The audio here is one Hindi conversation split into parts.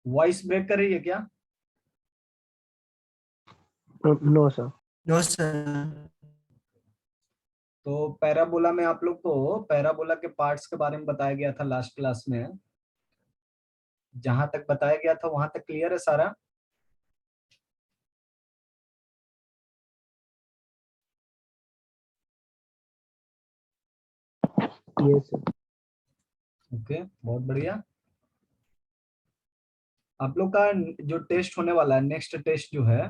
वॉइस ब्रेक कर रही है क्या? No sir. No sir. तो पैराबोला में आप लोग को पैराबोला के पार्ट्स के बारे में बताया गया था लास्ट क्लास में। जहां तक बताया गया था वहां तक क्लियर है सारा? Yes sir. ओके, बहुत बढ़िया। आप लोग का जो टेस्ट होने वाला है, नेक्स्ट टेस्ट जो है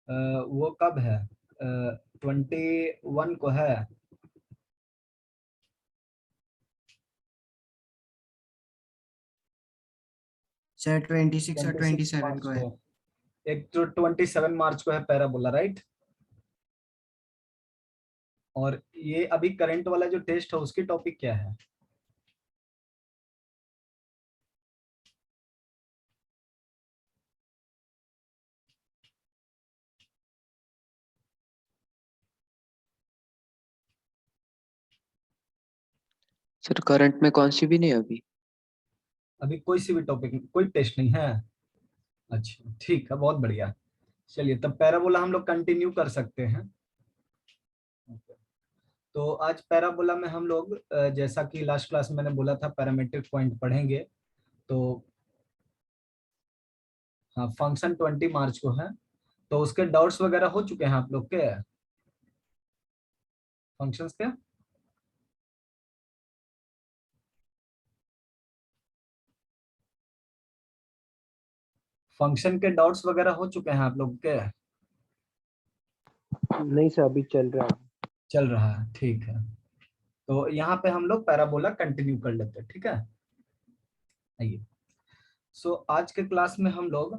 वो कब है? 21 को है। सर 26 और 26 27 मार्च को है। को। एक तो 27 मार्च को है पैराबोला, राइट? और ये अभी करंट वाला जो टेस्ट है उसकी टॉपिक क्या है? सर करंट में कौन सी भी नहीं अभी। अभी कोई सी भी टॉपिक, कोई टेस्ट नहीं है? अच्छा ठीक है, बहुत बढ़िया। चलिए तब पैराबोला हम लोग कंटिन्यू कर सकते हैं। तो आज पैराबोला में हम लोग जैसा कि लास्ट क्लास में मैंने बोला था पैरामीट्रिक पॉइंट पढ़ेंगे। तो हाँ, फंक्शन 20 मार्च को है। तो उसके डाउट्स वगैरह हो चुके हैं आप लोग के फंक्शंस के? फंक्शन के डाउट्स वगैरह हो चुके हैं आप लोग के? नहीं सर, अभी चल रहा है। चल रहा है, ठीक है। तो यहाँ पे हम लोग पैराबोला कंटिन्यू कर लेते हैं, ठीक है। आइए। सो आज के क्लास में हम लोग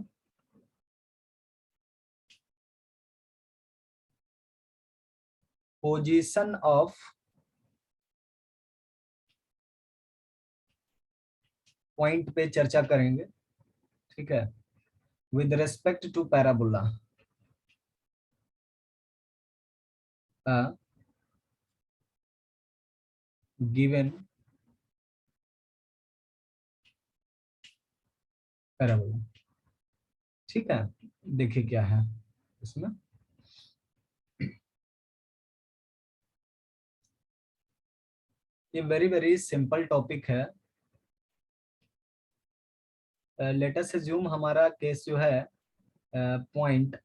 पोजीशन ऑफ पॉइंट पे चर्चा करेंगे, ठीक है, with respect to parabola. Given parabola, ठीक है। देखिए क्या है इसमें। ये वेरी वेरी सिंपल टॉपिक है। लेट अस अज्यूम हमारा केस जो है पॉइंट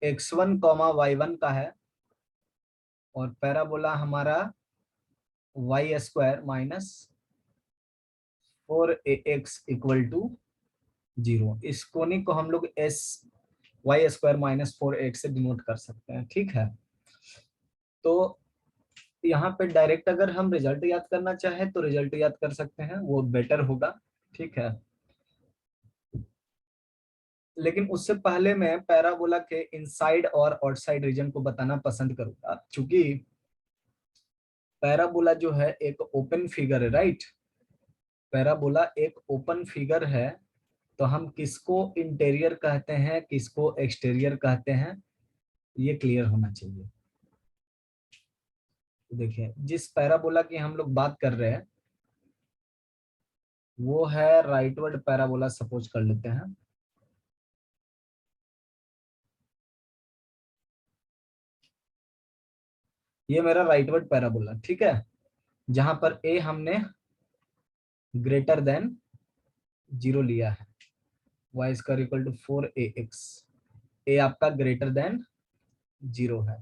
x1 कॉमा y1 का है और पैराबोला हमारा y square minus 4ax equal to 0। इस कोनिक को हम लोग s y square minus 4ax से डिनोट कर सकते हैं, ठीक है। तो यहाँ पे डायरेक्ट अगर हम रिजल्ट याद करना चाहें तो रिजल्ट याद कर सकते हैं, वो बेटर होगा, ठीक है। लेकिन उससे पहले मैं पैराबोला के इनसाइड और आउटसाइड रीजन को बताना पसंद करूंगा, क्योंकि पैराबोला जो है एक ओपन फिगर है, राइट। पैराबोला एक ओपन फिगर है। तो हम किसको इंटीरियर कहते हैं, किसको एक्सटीरियर कहते हैं, ये क्लियर होना चाहिए। देखिए जिस पैराबोला की हम लोग बात कर रहे हैं वो है राइटवर्ड पैराबोला, सपोज कर लेते हैं। ये मेरा राइटवर्ड पैराबोला, ठीक है, जहां पर ए हमने ग्रेटर देन 0 लिया है, y square equal to 4ax। A आपका ग्रेटर देन 0 है,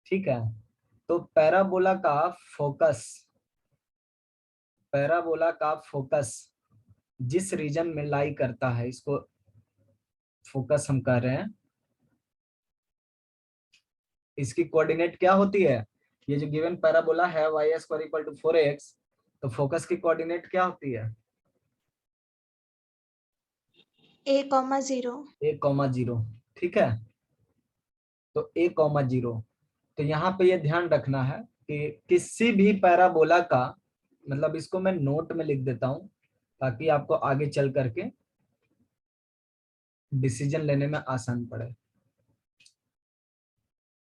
ठीक है। तो पैराबोला का फोकस जिस रीजन में लाई करता है, इसको फोकस हम कह रहे हैं। इसकी कोऑर्डिनेट क्या होती है? ये जो गिवन पैराबोला है y square equal to 4ax, तो फोकस की कोऑर्डिनेट क्या होती है? a,0 a,0, ठीक है। तो a,0, तो यहाँ पे ये ध्यान रखना है कि किसी भी पैराबोला का, मतलब इसको मैं नोट में लिख देता हूं ताकि आपको आगे चल करके डिसीजन लेने में आसान पड़े।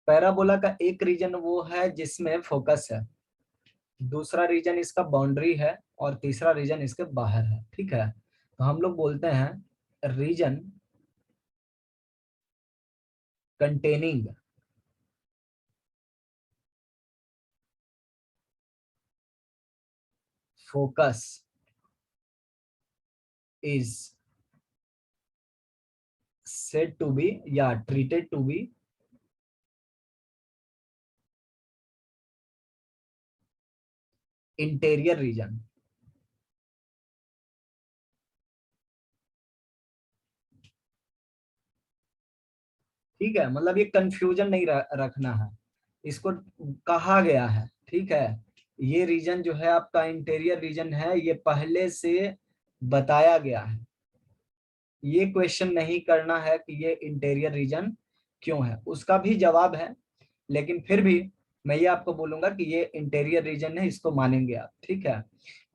पैराबोला का एक रीजन वो है जिसमें फोकस है, दूसरा रीजन इसका बाउंड्री है और तीसरा रीजन इसके बाहर है, ठीक है। तो हम लोग बोलते हैं region containing focus is said to be या treated to be interior region. ठीक है, मतलब ये कंफ्यूजन नहीं रखना है, इसको कहा गया है, ठीक है। ये रीजन जो है आपका इंटीरियर रीजन है, ये पहले से बताया गया है। ये क्वेश्चन नहीं करना है कि ये इंटीरियर रीजन क्यों है, उसका भी जवाब है, लेकिन फिर भी मैं ये आपको बोलूंगा कि ये इंटीरियर रीजन है, इसको मानेंगे आप, ठीक है।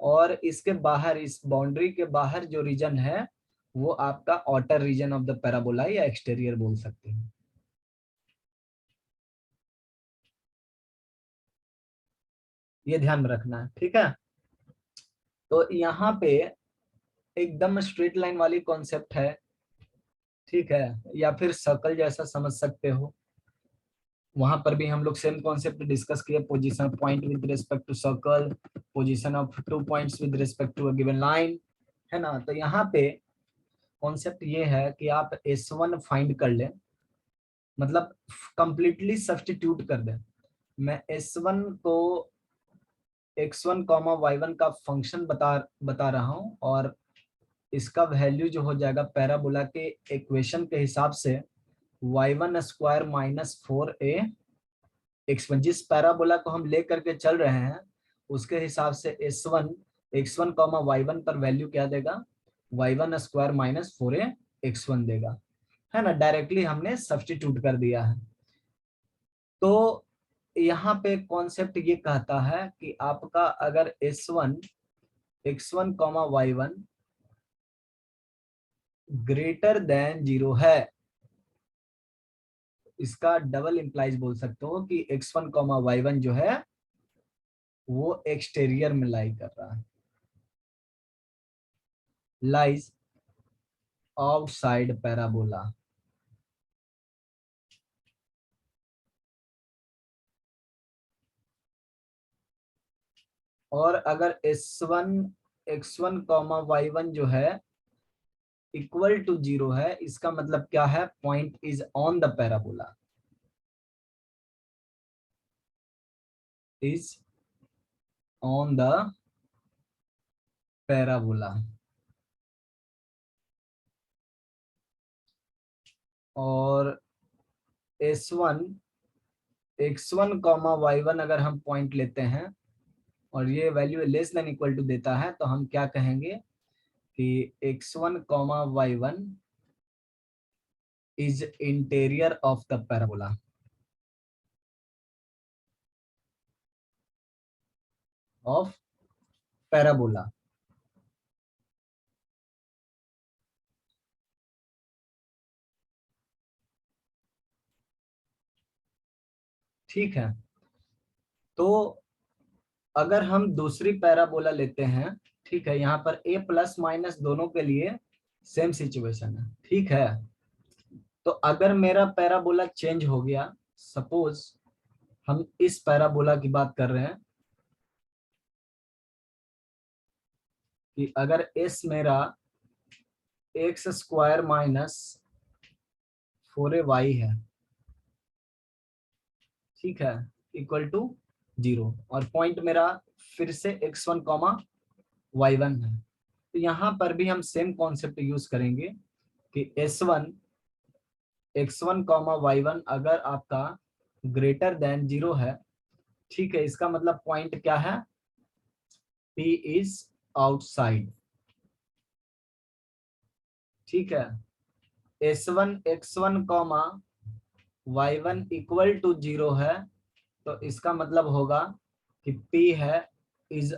और इसके बाहर, इस बाउंड्री के बाहर जो रीजन है वो आपका outer region of the parabola या एक्सटीरियर बोल सकते हैं। ये ध्यान में रखना है, ठीक है। तो यहाँ पे एकदम स्ट्रेट लाइन वाली कॉन्सेप्ट है, ठीक है, या फिर सर्कल जैसा समझ सकते हो। वहां पर भी हम लोग सेम कॉन्सेप्ट डिस्कस किए, position point with respect to circle, position of 2 points with respect to a given line, है ना। तो यहाँ पे कॉन्सेप्ट ये है कि आप S1 फाइंड कर लें, मतलब कंप्लीटली सब्स्टिट्यूट कर दें। मैं S1 को x1 y1 का फंक्शन बता रहा हूँ, और इसका वैल्यू जो हो जाएगा पैराबोला के इक्वेशन के हिसाब से y1 square minus 4a x1, जिस पैराबोला को हम ले करके चल रहे हैं उसके हिसाब से S1 x1 y1 पर वैल्यू क्या देगा, y1 square minus 4a x1 देगा, है ना। डायरेक्टली हमने सब्स्टिट्यूट कर दिया है। तो यहाँ पे कॉन्सेप्ट ये कहता है कि आपका अगर S1 x1 y1 greater than 0 है, इसका डबल इंप्लाइज बोल सकते हो कि x1 y1 जो है वो एक्सटीरियर में लाई कर रहा है, लाइज आउटसाइड पैराबोला। और अगर S1 x1 y1 जो है इक्वल टू 0 है, इसका मतलब क्या है, point is on the parabola, is on the parabola. और S1 x1 y1 अगर हम पॉइंट लेते हैं और ये value less than equal to देता है, तो हम क्या कहेंगे कि x1 y1 is interior of the parabola, of parabola. ठीक है, तो अगर हम दूसरी पैराबोला लेते हैं, ठीक है, यहाँ पर a प्लस माइनस दोनों के लिए सेम सिचुएशन है, ठीक है। तो अगर मेरा पैराबोला चेंज हो गया, सपोज हम इस पैराबोला की बात कर रहे हैं कि अगर s मेरा एक्स स्क्वायर माइनस 4ay है, ठीक है, इक्वल टू 0, और पॉइंट मेरा फिर से x1 y1 है। तो यहाँ पर भी हम सेम कॉन्सेप्ट यूज करेंगे कि S1 x1 y1 अगर आपका ग्रेटर देन 0 है, ठीक है, इसका मतलब पॉइंट क्या है, P इज आउटसाइड, ठीक है। S1 x1 y1 equal to 0 है, तो इसका मतलब होगा कि P है is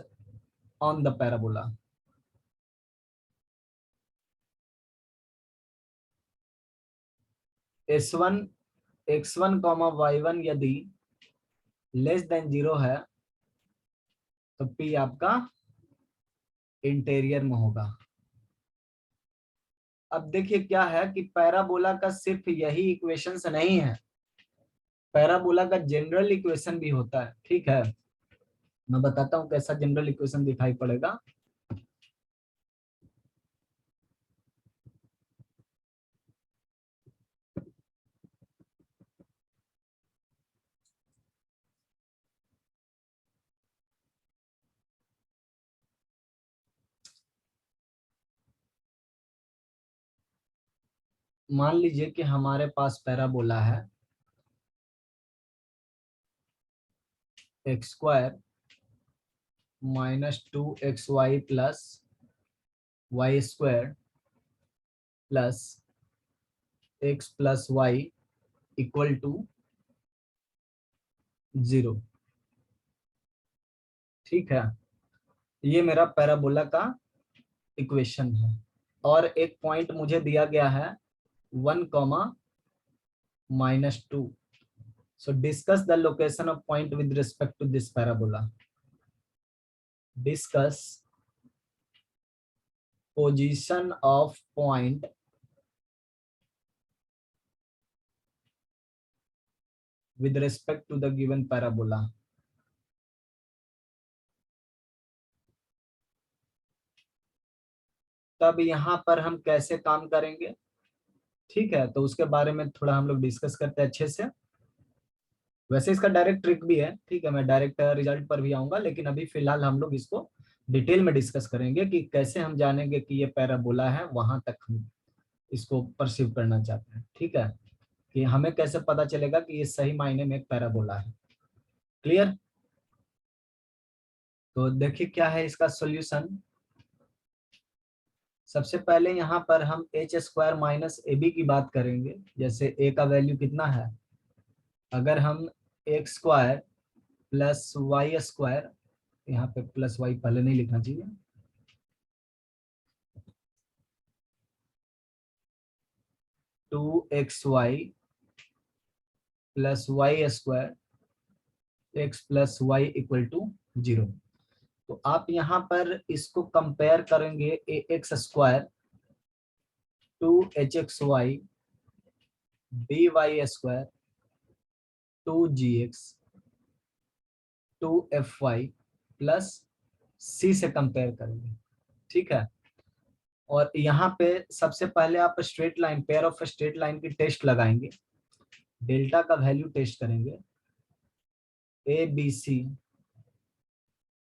on the parabola. S1 x1 y1 यदि लेस देन 0 है, तो P आपका इंटीरियर में होगा। अब देखिए क्या है कि पैराबोला का सिर्फ यही इक्वेशन नहीं है, पैराबोला का जनरल इक्वेशन भी होता है। ठीक है, मैं बताता हूँ कैसा जनरल इक्वेशन दिखाई पड़ेगा। मान लीजिए कि हमारे पास पैराबोला है x square minus 2xy plus y square plus x plus y equal to 0। ठीक है, ये मेरा पैराबोला का इक्वेशन है। और एक पॉइंट मुझे दिया गया है 1, -2। So discuss the location of point with respect to this parabola. Discuss position of point with respect to the given parabola. तब यहाँ पर हम कैसे काम करेंगे, ठीक है, तो उसके बारे में थोड़ा हम लोग डिस्कस करते हैं अच्छे से। वैसे इसका डायरेक्ट ट्रिक भी है, ठीक है, मैं डायरेक्ट रिजल्ट पर भी आऊंगा, लेकिन अभी फिलहाल हम लोग इसको डिटेल में डिस्कस करेंगे कि कैसे हम जानेंगे कि ये पैराबोला है, वहां तक हम इसको परसीव करना चाहते हैं। ठीक है, कि हमें कैसे पता चलेगा कि ये सही मायने में एक पैराबोला है। क्लियर? तो देखिए क्या है इसका सॉल्यूशन। सबसे पहले यहाँ पर हम h square minus a b की बात करेंगे। जैसे ए का वैल्यू कितना है, अगर हम x square plus y square, यहाँ पे प्लस वाई पहले नहीं लिखना चाहिए, 2xy plus y square x plus y equal to 0। तो आप यहाँ पर इसको कंपेयर करेंगे a x square 2hxy b y square 2gx 2fy plus c से कंपेयर करेंगे। ठीक है, और यहाँ पे सबसे पहले आप straight line, pair of straight line की टेस्ट लगाएंगे, डेल्टा का वैल्यू टेस्ट करेंगे, a b c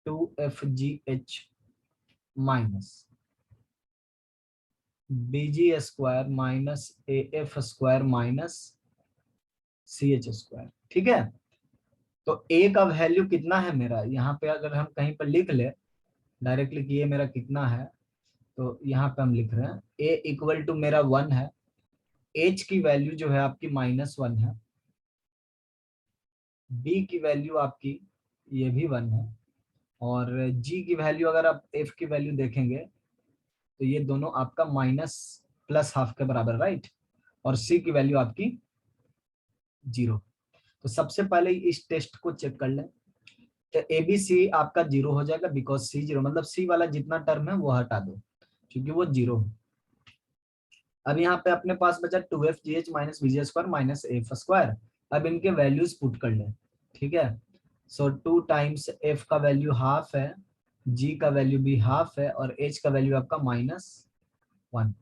2fgh minus bg square minus af square minus ch square. ठीक है, तो a का वैल्यू कितना है मेरा, यहाँ पे अगर हम कहीं पर लिख ले डायरेक्टली कि ये मेरा कितना है, तो यहाँ पे हम लिख रहे हैं a इक्वल टू मेरा 1 है, h की वैल्यू जो है आपकी -1 है, b की वैल्यू आपकी ये भी 1 है, और g की वैल्यू अगर आप f की वैल्यू देखेंगे तो ये दोनों आपका माइनस प्लस हाफ के बराबर, राइट, और c की वैल्यू आपकी 0। तो सबसे पहले इस टेस्ट को चेक कर लें, तो एबीसी आपका 0 हो जाएगा, बिकॉज सी 0 मतलब सी वाला जितना टर्म है वो हटा दो क्योंकि वो 0 है। अब यहाँ पे अपने पास बचा 2fgh minus bg square minus F square. अब इनके वैल्यूज पुट कर लें। ठीक है, सो 2 टाइम्स f का वैल्यू हाफ है, g का वैल्यू भी हाफ है, और h का वैल्यू आपका -1।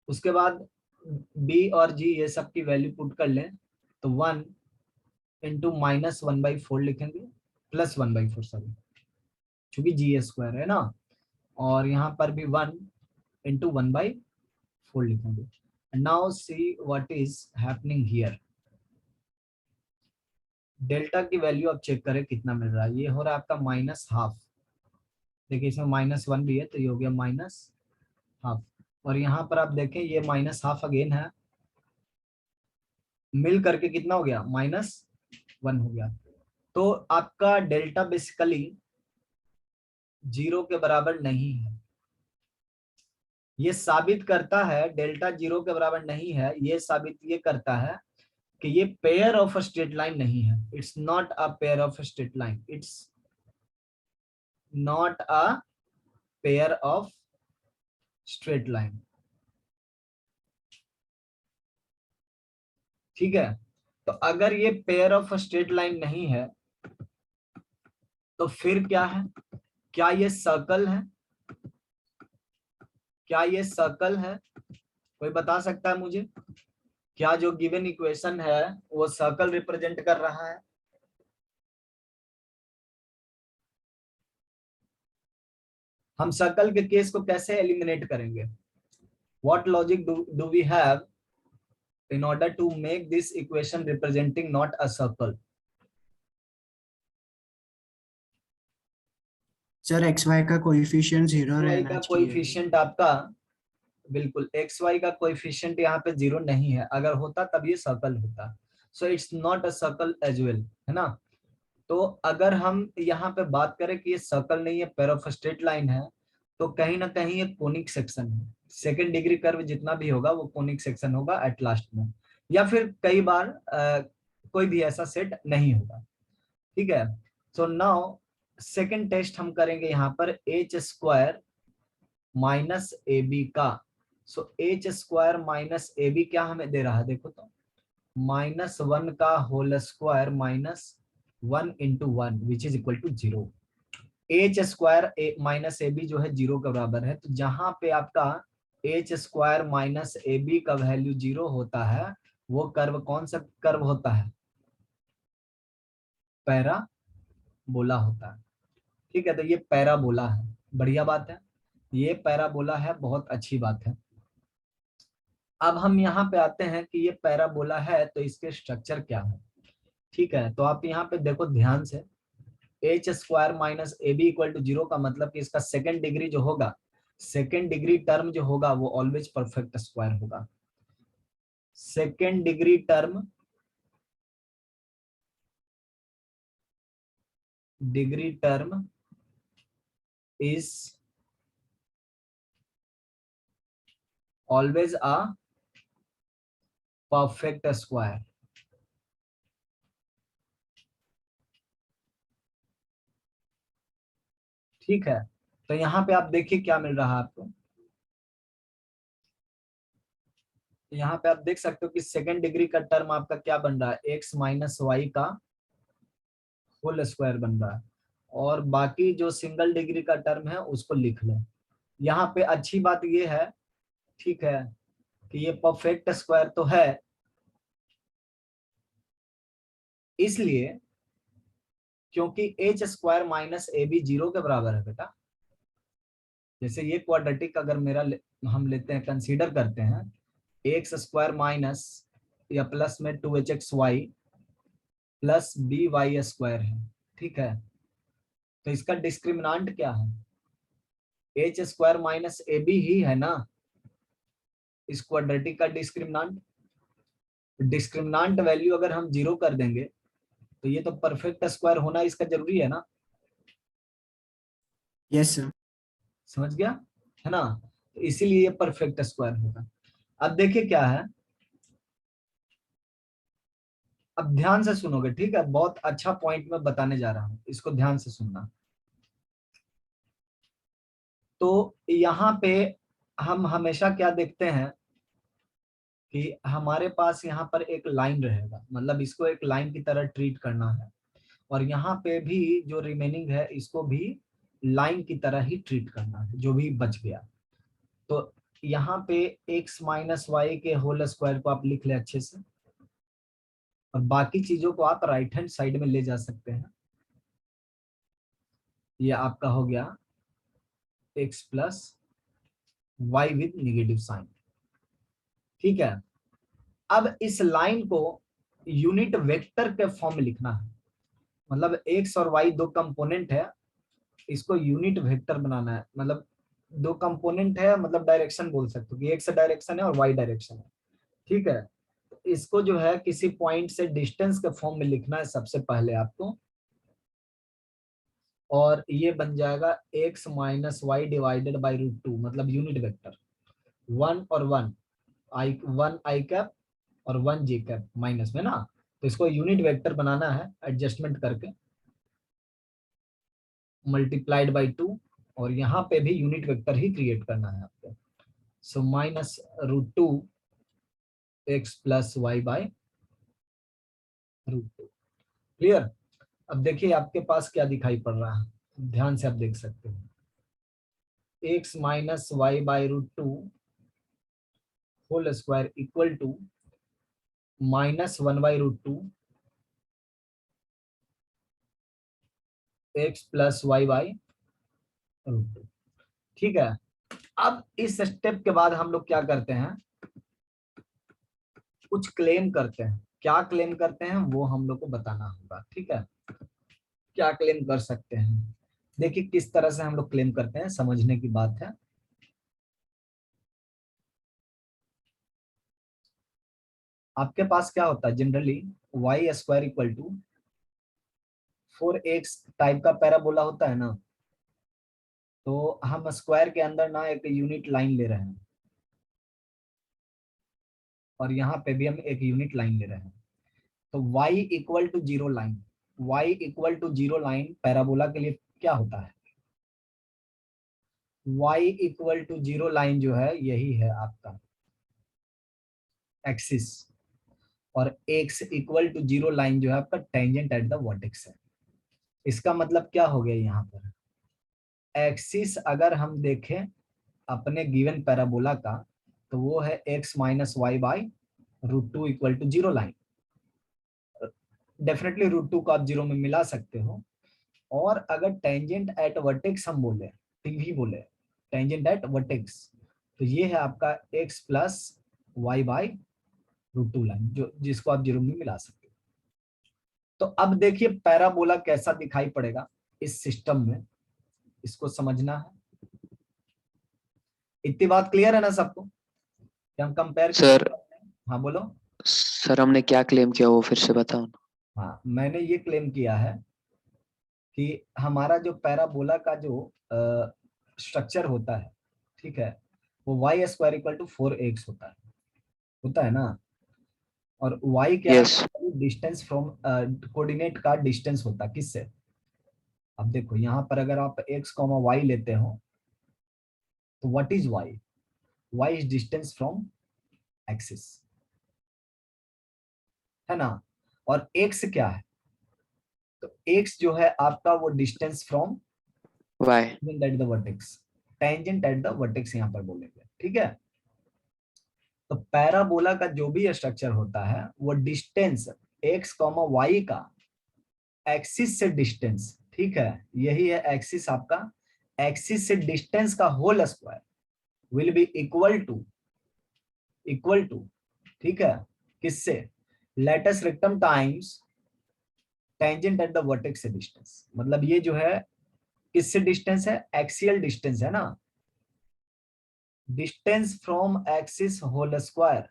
उसके बाद b और g ये सब की वैल्यू पुट कर लें, तो 1 इंटू -1/4 लिखेंगे, प्लस 1/4 सॉरी, क्योंकि जी स्क्वायर है ना, और यहाँ पर भी 1 इंटू 1/4 लिखेंगे। Now see what is happening here. Delta की वैल्यू अब चेक करें कितना मिल रहा है, ये हो रहा है आपका -1/2। देखिए इसमें -1 भी है तो ये हो गया -1/2, और यहाँ पर आप देखें ये -1/2 अगेन है, मिल करके कितना हो गया, -1 हो गया। तो आपका डेल्टा बेसिकली 0 के बराबर नहीं है। ये साबित करता है डेल्टा 0 के बराबर नहीं है, ये साबित ये करता है कि ये पेयर ऑफ स्ट्रेट लाइन नहीं है। It's not a pair of straight line, it's not a pair of straight line. ठीक है, तो अगर ये पेयर ऑफ स्ट्रेट लाइन नहीं है तो फिर क्या है? क्या ये सर्कल है? क्या ये सर्कल है? कोई बता सकता है मुझे? क्या जो गिवन इक्वेशन है वो सर्कल रिप्रेजेंट कर रहा है? हम सर्कल के केस को कैसे एलिमिनेट करेंगे? What logic do we have in order to make this equation representing not a circle? Sir x y का कोएफिशिएंट 0 y रहना का चाहिए। कोएफिशिएंट आपका बिल्कुल एक्स वाई का कोएफिशिएंट यहाँ पे 0 नहीं है, अगर होता तब ये सर्कल होता। So it's not a circle as well, है ना। तो अगर हम यहाँ पे बात करें कि ये सर्कल नहीं है, पेयर ऑफ स्ट्रेट लाइन है, तो कहीं ना कहीं ये कोनिक सेक्शन है। सेकेंड डिग्री कर्व जितना भी होगा वो कोनिक सेक्शन होगा एट लास्ट में, या फिर कई बार कोई भी ऐसा सेट नहीं होगा। ठीक है, सो नाउ सेकेंड टेस्ट हम करेंगे यहाँ पर h square minus a b का। So h square minus a b क्या हमें दे रहा है? देखो तो -1 का whole square -1 into 1 which is equal to 0। H square minus a b जो है 0 के बराबर है, तो जहां पे आपका h square minus a b का वैल्यू 0 होता है वो कर्व कौन सा कर्व होता है? पैराबोला होता है। ठीक है, तो ये पैराबोला है, बढ़िया बात है, ये पैराबोला है, बहुत अच्छी बात है। अब हम यहाँ पे आते हैं कि ये पैराबोला है तो इसके स्ट्रक्चर क्या है। ठीक है, तो आप यहाँ पे देखो ध्यान से, h square minus a b equal to 0 का मतलब कि इसका सेकेंड डिग्री जो होगा, सेकेंड डिग्री टर्म जो होगा वो ऑलवेज परफेक्ट स्क्वायर होगा। Second degree term is always a perfect square. ठीक है, तो यहाँ पे आप देखिए क्या मिल रहा है आपको। यहाँ पे आप देख सकते हो कि सेकेंड डिग्री का टर्म आपका क्या बन रहा है? एक्स माइनस वाई का होल स्क्वायर बन रहा है, और बाकी जो सिंगल डिग्री का टर्म है उसको लिख लें। यहाँ पे अच्छी बात ये है, ठीक है, कि ये परफेक्ट स्क्वायर तो है, इसलिए क्योंकि h square minus a b 0 के बराबर है बेटा। जैसे ये क्वाड्रेटिक अगर हम लेते हैं, कंसीडर करते हैं, एक्स स्क्वायर माइनस या प्लस में 2hxy plus B y square है। ठीक है, तो इसका डिस्क्रिमिनांट क्या है? H square minus a b ही है ना इस क्वाड्रेटिक का डिस्क्रिमिनांट। डिस्क्रिमिनांट वैल्यू अगर हम 0 कर देंगे तो ये तो परफेक्ट स्क्वायर होना इसका जरूरी है ना। Yes sir. समझ गया है ना, तो इसीलिए ये परफेक्ट स्क्वायर होगा। अब देखिए क्या है, अब ध्यान से सुनोगे, ठीक है, बहुत अच्छा पॉइंट मैं बताने जा रहा हूं, इसको ध्यान से सुनना। तो यहाँ पे हम हमेशा क्या देखते हैं कि हमारे पास यहाँ पर एक लाइन रहेगा, मतलब इसको एक लाइन की तरह ट्रीट करना है, और यहाँ पे भी जो रिमेनिंग है इसको भी लाइन की तरह ही ट्रीट करना है, जो भी बच गया। तो यहाँ पे x माइनस वाई के होल स्क्वायर को आप लिख ले अच्छे से, और बाकी चीजों को आप राइट हैंड साइड में ले जा सकते हैं। ये आपका हो गया x plus y with negative sign. ठीक है, अब इस लाइन को यूनिट वेक्टर के फॉर्म में लिखना है, मतलब x और y दो कंपोनेंट है, इसको यूनिट वेक्टर बनाना है। मतलब दो कंपोनेंट है, मतलब डायरेक्शन बोल सकते हो कि x डायरेक्शन है और y डायरेक्शन है। ठीक है, इसको जो है किसी पॉइंट से डिस्टेंस के फॉर्म में लिखना है सबसे पहले आपको, और ये बन जाएगा x minus y divided by √2, मतलब यूनिट वेक्टर 1 और 1 आई कैप और 1 जे कैप माइनस में ना, तो इसको यूनिट वेक्टर बनाना है एडजस्टमेंट करके। मल्टीप्लाइड बाई 2, और यहाँ पे भी यूनिट वेक्टर ही क्रिएट करना है आपको। So minus √2 x plus y by √2। Clear? अब देखिए आपके पास क्या दिखाई पड़ रहा है, ध्यान से आप देख सकते हो, x minus y by √2 whole square equal to -1/√2 x plus y by √2। ठीक है, अब इस स्टेप के बाद हम लोग क्या करते हैं, कुछ क्लेम करते हैं। क्या क्लेम करते हैं वो हम लोग को बताना होगा। ठीक है, क्या क्लेम कर सकते हैं, देखिए किस तरह से हम लोग क्लेम करते हैं, समझने की बात है। आपके पास क्या होता है generally, y square equal to 4x type का पैराबोला होता है ना, तो हम स्क्वायर के अंदर ना एक यूनिट लाइन ले रहे हैं, और यहाँ पे भी हम एक यूनिट लाइन ले रहे हैं। तो y equal to 0 line, y equal to 0 line parabola के लिए क्या होता है, y इक्वल टू 0 लाइन जो है यही है आपका एक्सिस, और x इक्वल टू 0 लाइन जो है आपका टेंजेंट एट द वर्टेक्स है। इसका मतलब क्या हो गया, यहाँ पर एक्सिस अगर हम देखें अपने गिवन पैराबोला का, तो वो है x minus y by √2 equal to 0 line. Definitely √2 को आप 0 में मिला सकते हो, और अगर टेंजेंट एट वर्टेक्स हम बोले, टीवी बोले टेंजेंट एट वर्टेक्स, तो ये है आपका x plus y by √2 line, जो जिसको आप 0 में मिला सकते हो। तो अब देखिए पैराबोला कैसा दिखाई पड़ेगा इस सिस्टम में, इसको समझना है। इतनी बात क्लियर है ना सबको कि हम कंपेयर सर हाँ बोलो। सर हमने क्या क्लेम किया वो फिर से बताओ ना। हाँ, मैंने ये क्लेम किया है कि हमारा जो पैराबोला का जो स्ट्रक्चर होता है, ठीक है, वो Y square equal to 4x होता है ना, और y क्या यस है, डिस्टेंस फ्रॉम कोऑर्डिनेट का डिस्टेंस होता है किससे। अब देखो यहाँ पर अगर आप x, y लेते हो, तो what is y, y is distance from axis, है ना, और x क्या है, तो x जो है आपका वो distance from y at the vertex, tangent at the vertex यहाँ पर बोलेंगे। ठीक है, तो पैराबोला का जो भी स्ट्रक्चर होता है वो डिस्टेंस x, y का एक्सिस से डिस्टेंस, ठीक है, यही है एक्सिस आपका, एक्सिस से डिस्टेंस का whole square will be equal to, ठीक है, किससे, latus rectum times tangent at the vertex से डिस्टेंस। मतलब ये जो है किससे डिस्टेंस है, एक्सियल डिस्टेंस है ना, distance from axis whole square,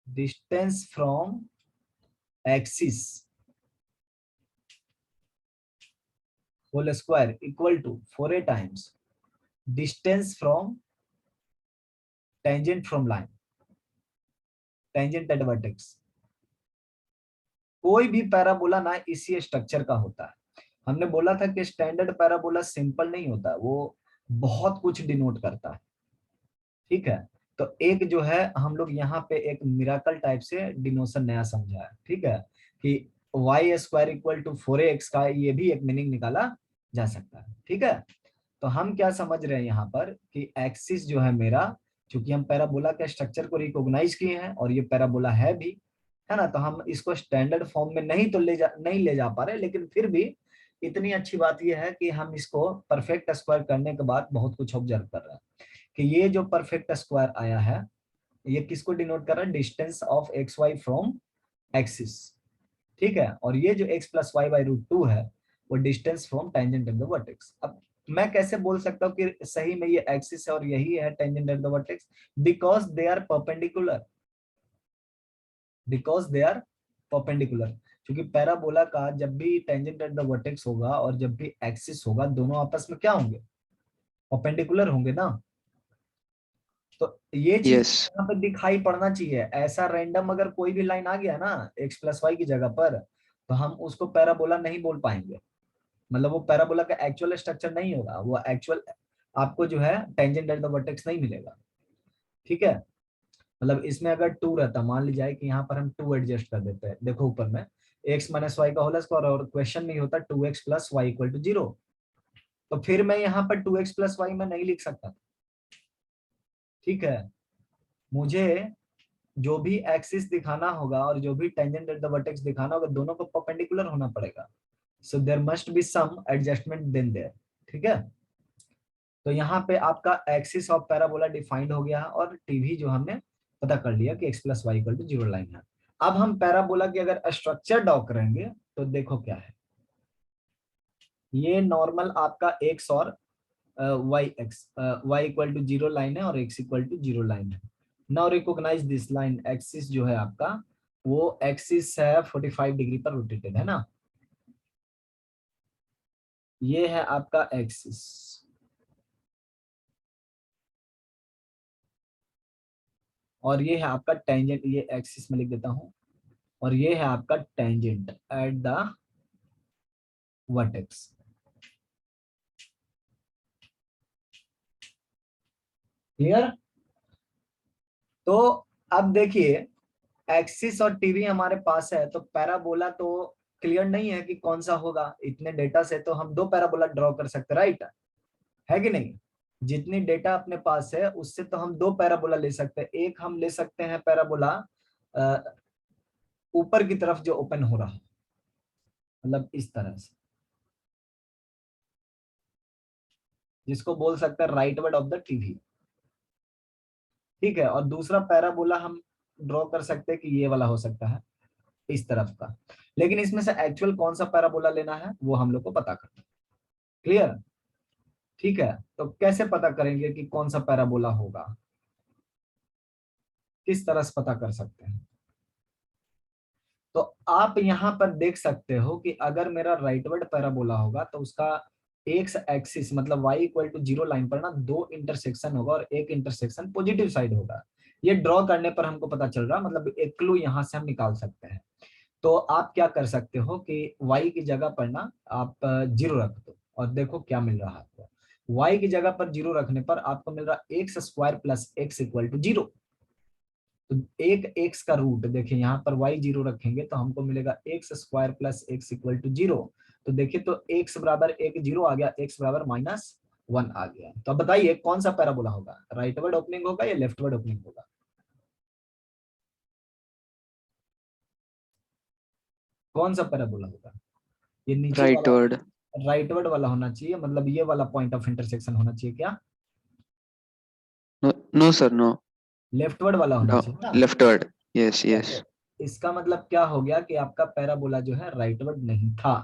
distance from axis whole square equal to 4a times distance from tangent from line, tangent at vertex. कोई भी पैराबोला ना इसी स्ट्रक्चर का होता है। हमने बोला था कि स्टैंडर्ड पैराबोला सिंपल नहीं होता, वो बहुत कुछ डिनोट करता है। ठीक है, तो एक जो है हम लोग यहाँ पे एक मिराकल टाइप से डिनोशन नया समझा है। ठीक है, कि y square equal to 4x का ये भी एक मीनिंग निकाला जा सकता है। ठीक है, तो हम क्या समझ रहे हैं यहाँ पर कि एक्सिस जो है मेरा, चूंकि हम पैराबोला के स्ट्रक्चर को रिकॉग्नाइज किए हैं और ये पैराबोला है भी, है ना, तो हम इसको स्टैंडर्ड फॉर्म में नहीं तो नहीं ले जा पा रहे, लेकिन फिर भी इतनी अच्छी बात यह है कि हम इसको परफेक्ट स्क्वायर करने के बाद बहुत कुछ ऑब्जर्व कर रहे हैं कि ये जो परफेक्ट स्क्वायर आया है ये किसको डिनोट कर रहा है, distance of x y from axis. ठीक है, और ये जो x प्लस वाई बाई √2 है वो distance from tangent at the vertex. अब मैं कैसे बोल सकता हूँ कि सही में ये एक्सिस है और यही है tangent at the vertex, because they are perpendicular, because they are perpendicular. क्योंकि पैराबोला का जब भी टेंजेंट एट द वर्टेक्स होगा और जब भी एक्सिस होगा, दोनों आपस में क्या होंगे, परपेंडिकुलर होंगे ना। तो ये चीज यस यहाँ पे दिखाई पड़ना चाहिए। ऐसा रैंडम अगर कोई भी लाइन आ गया ना x प्लस वाई की जगह पर, तो हम उसको पैराबोला नहीं बोल पाएंगे। मतलब वो पैराबोला का एक्चुअल स्ट्रक्चर नहीं होगा, वो एक्चुअल आपको जो है टेंजेंट एट द वर्टेक्स नहीं मिलेगा। ठीक है, मतलब इसमें अगर 2 रहता, मान लीजिए कि यहाँ पर हम 2 एडजस्ट कर देते हैं, देखो ऊपर में x माइनस वाई का होल स्क्वायर, और क्वेश्चन में होता 2x plus y equal to 0, तो फिर मैं यहाँ पर 2x प्लस वाई में नहीं लिख सकता। ठीक है, मुझे जो भी एक्सिस दिखाना होगा और जो भी टेंजेंट एट द वर्टेक्स दिखाना होगा, दोनों को परपेंडिकुलर होना पड़ेगा। So there must be some adjustment then there. ठीक है, तो यहाँ पे आपका एक्सिस ऑफ पैराबोला डिफाइंड हो गया और टीवी जो हमने पता कर लिया कि x plus y equal to 0 line है। अब हम पैराबोला की अगर स्ट्रक्चर ड्रॉ करेंगे तो देखो क्या है, ये नॉर्मल आपका x और y इक्वल टू 0 लाइन है और x इक्वल टू 0 लाइन है। Now recognise this line, axis जो है आपका वो एक्सिस है 45 डिग्री पर रोटेटेड है ना, ये है आपका एक्सिस, और ये है आपका टेंजेंट, ये एक्सिस में लिख देता हूं, और ये है आपका tangent at the vertex. Clear? तो अब देखिए, एक्सिस और टीवी हमारे पास है, तो पैराबोला तो क्लियर नहीं है कि कौन सा होगा। इतने डेटा से तो हम 2 पैराबोला ड्रॉ कर सकते, राइट है कि नहीं? जितनी डेटा अपने पास है उससे तो हम 2 पैराबोला ले सकते हैं। एक हम ले सकते हैं पैराबोला ऊपर की तरफ जो ओपन हो रहा है, मतलब इस तरह से, जिसको बोल सकते हैं right word of the TV. ठीक है, और दूसरा पैराबोला हम ड्रॉ कर सकते हैं कि ये वाला हो सकता है, इस तरफ का। लेकिन इसमें से एक्चुअल कौन सा पैराबोला लेना है वो हम लोग को पता करना है। क्लियर? ठीक है, तो कैसे पता करेंगे कि कौन सा पैराबोला होगा, किस तरह से पता कर सकते हैं? तो आप यहाँ पर देख सकते हो कि अगर मेरा राइटवर्ड पैराबोला होगा तो उसका एक्स एक्सिस मतलब y इक्वल टू 0 लाइन पर ना 2 इंटरसेक्शन होगा और एक इंटरसेक्शन पॉजिटिव साइड होगा। ये ड्रॉ करने पर हमको पता चल रहा, मतलब एक क्लू यहाँ से हम निकाल सकते हैं। तो आप क्या कर सकते हो कि y की जगह पर ना आप 0 रख दो और देखो क्या मिल रहा है आपको। y की जगह पर 0 रखने पर आपको मिल रहा x square plus x equal to 0। तो एक एक्स का रूट देखिए, यहाँ पर y 0 रखेंगे तो हमको मिलेगा x square plus x equal to 0। तो देखिए, तो x बराबर एक 0 आ गया, x बराबर -1 आ गया। तो अब बताइए कौन सा पैराबोला होगा, राइट वर्ड ओपनिंग होगा या लेफ्ट वर्ड ओपनिंग होगा? कौन सा पैराबोला होगा? ये नीचे राइट वाला वर्ड। राइट वर्ड वाला होना चाहिए, मतलब ये वाला पॉइंट ऑफ इंटरसेक्शन होना चाहिए क्या? No no sir, no leftward वाला होना नो, चाहिए ना? Left word. यस ठीक है, यस। तो इसका मतलब क्या हो गया कि आपका पैराबोला जो है राइट वर्ड नहीं था,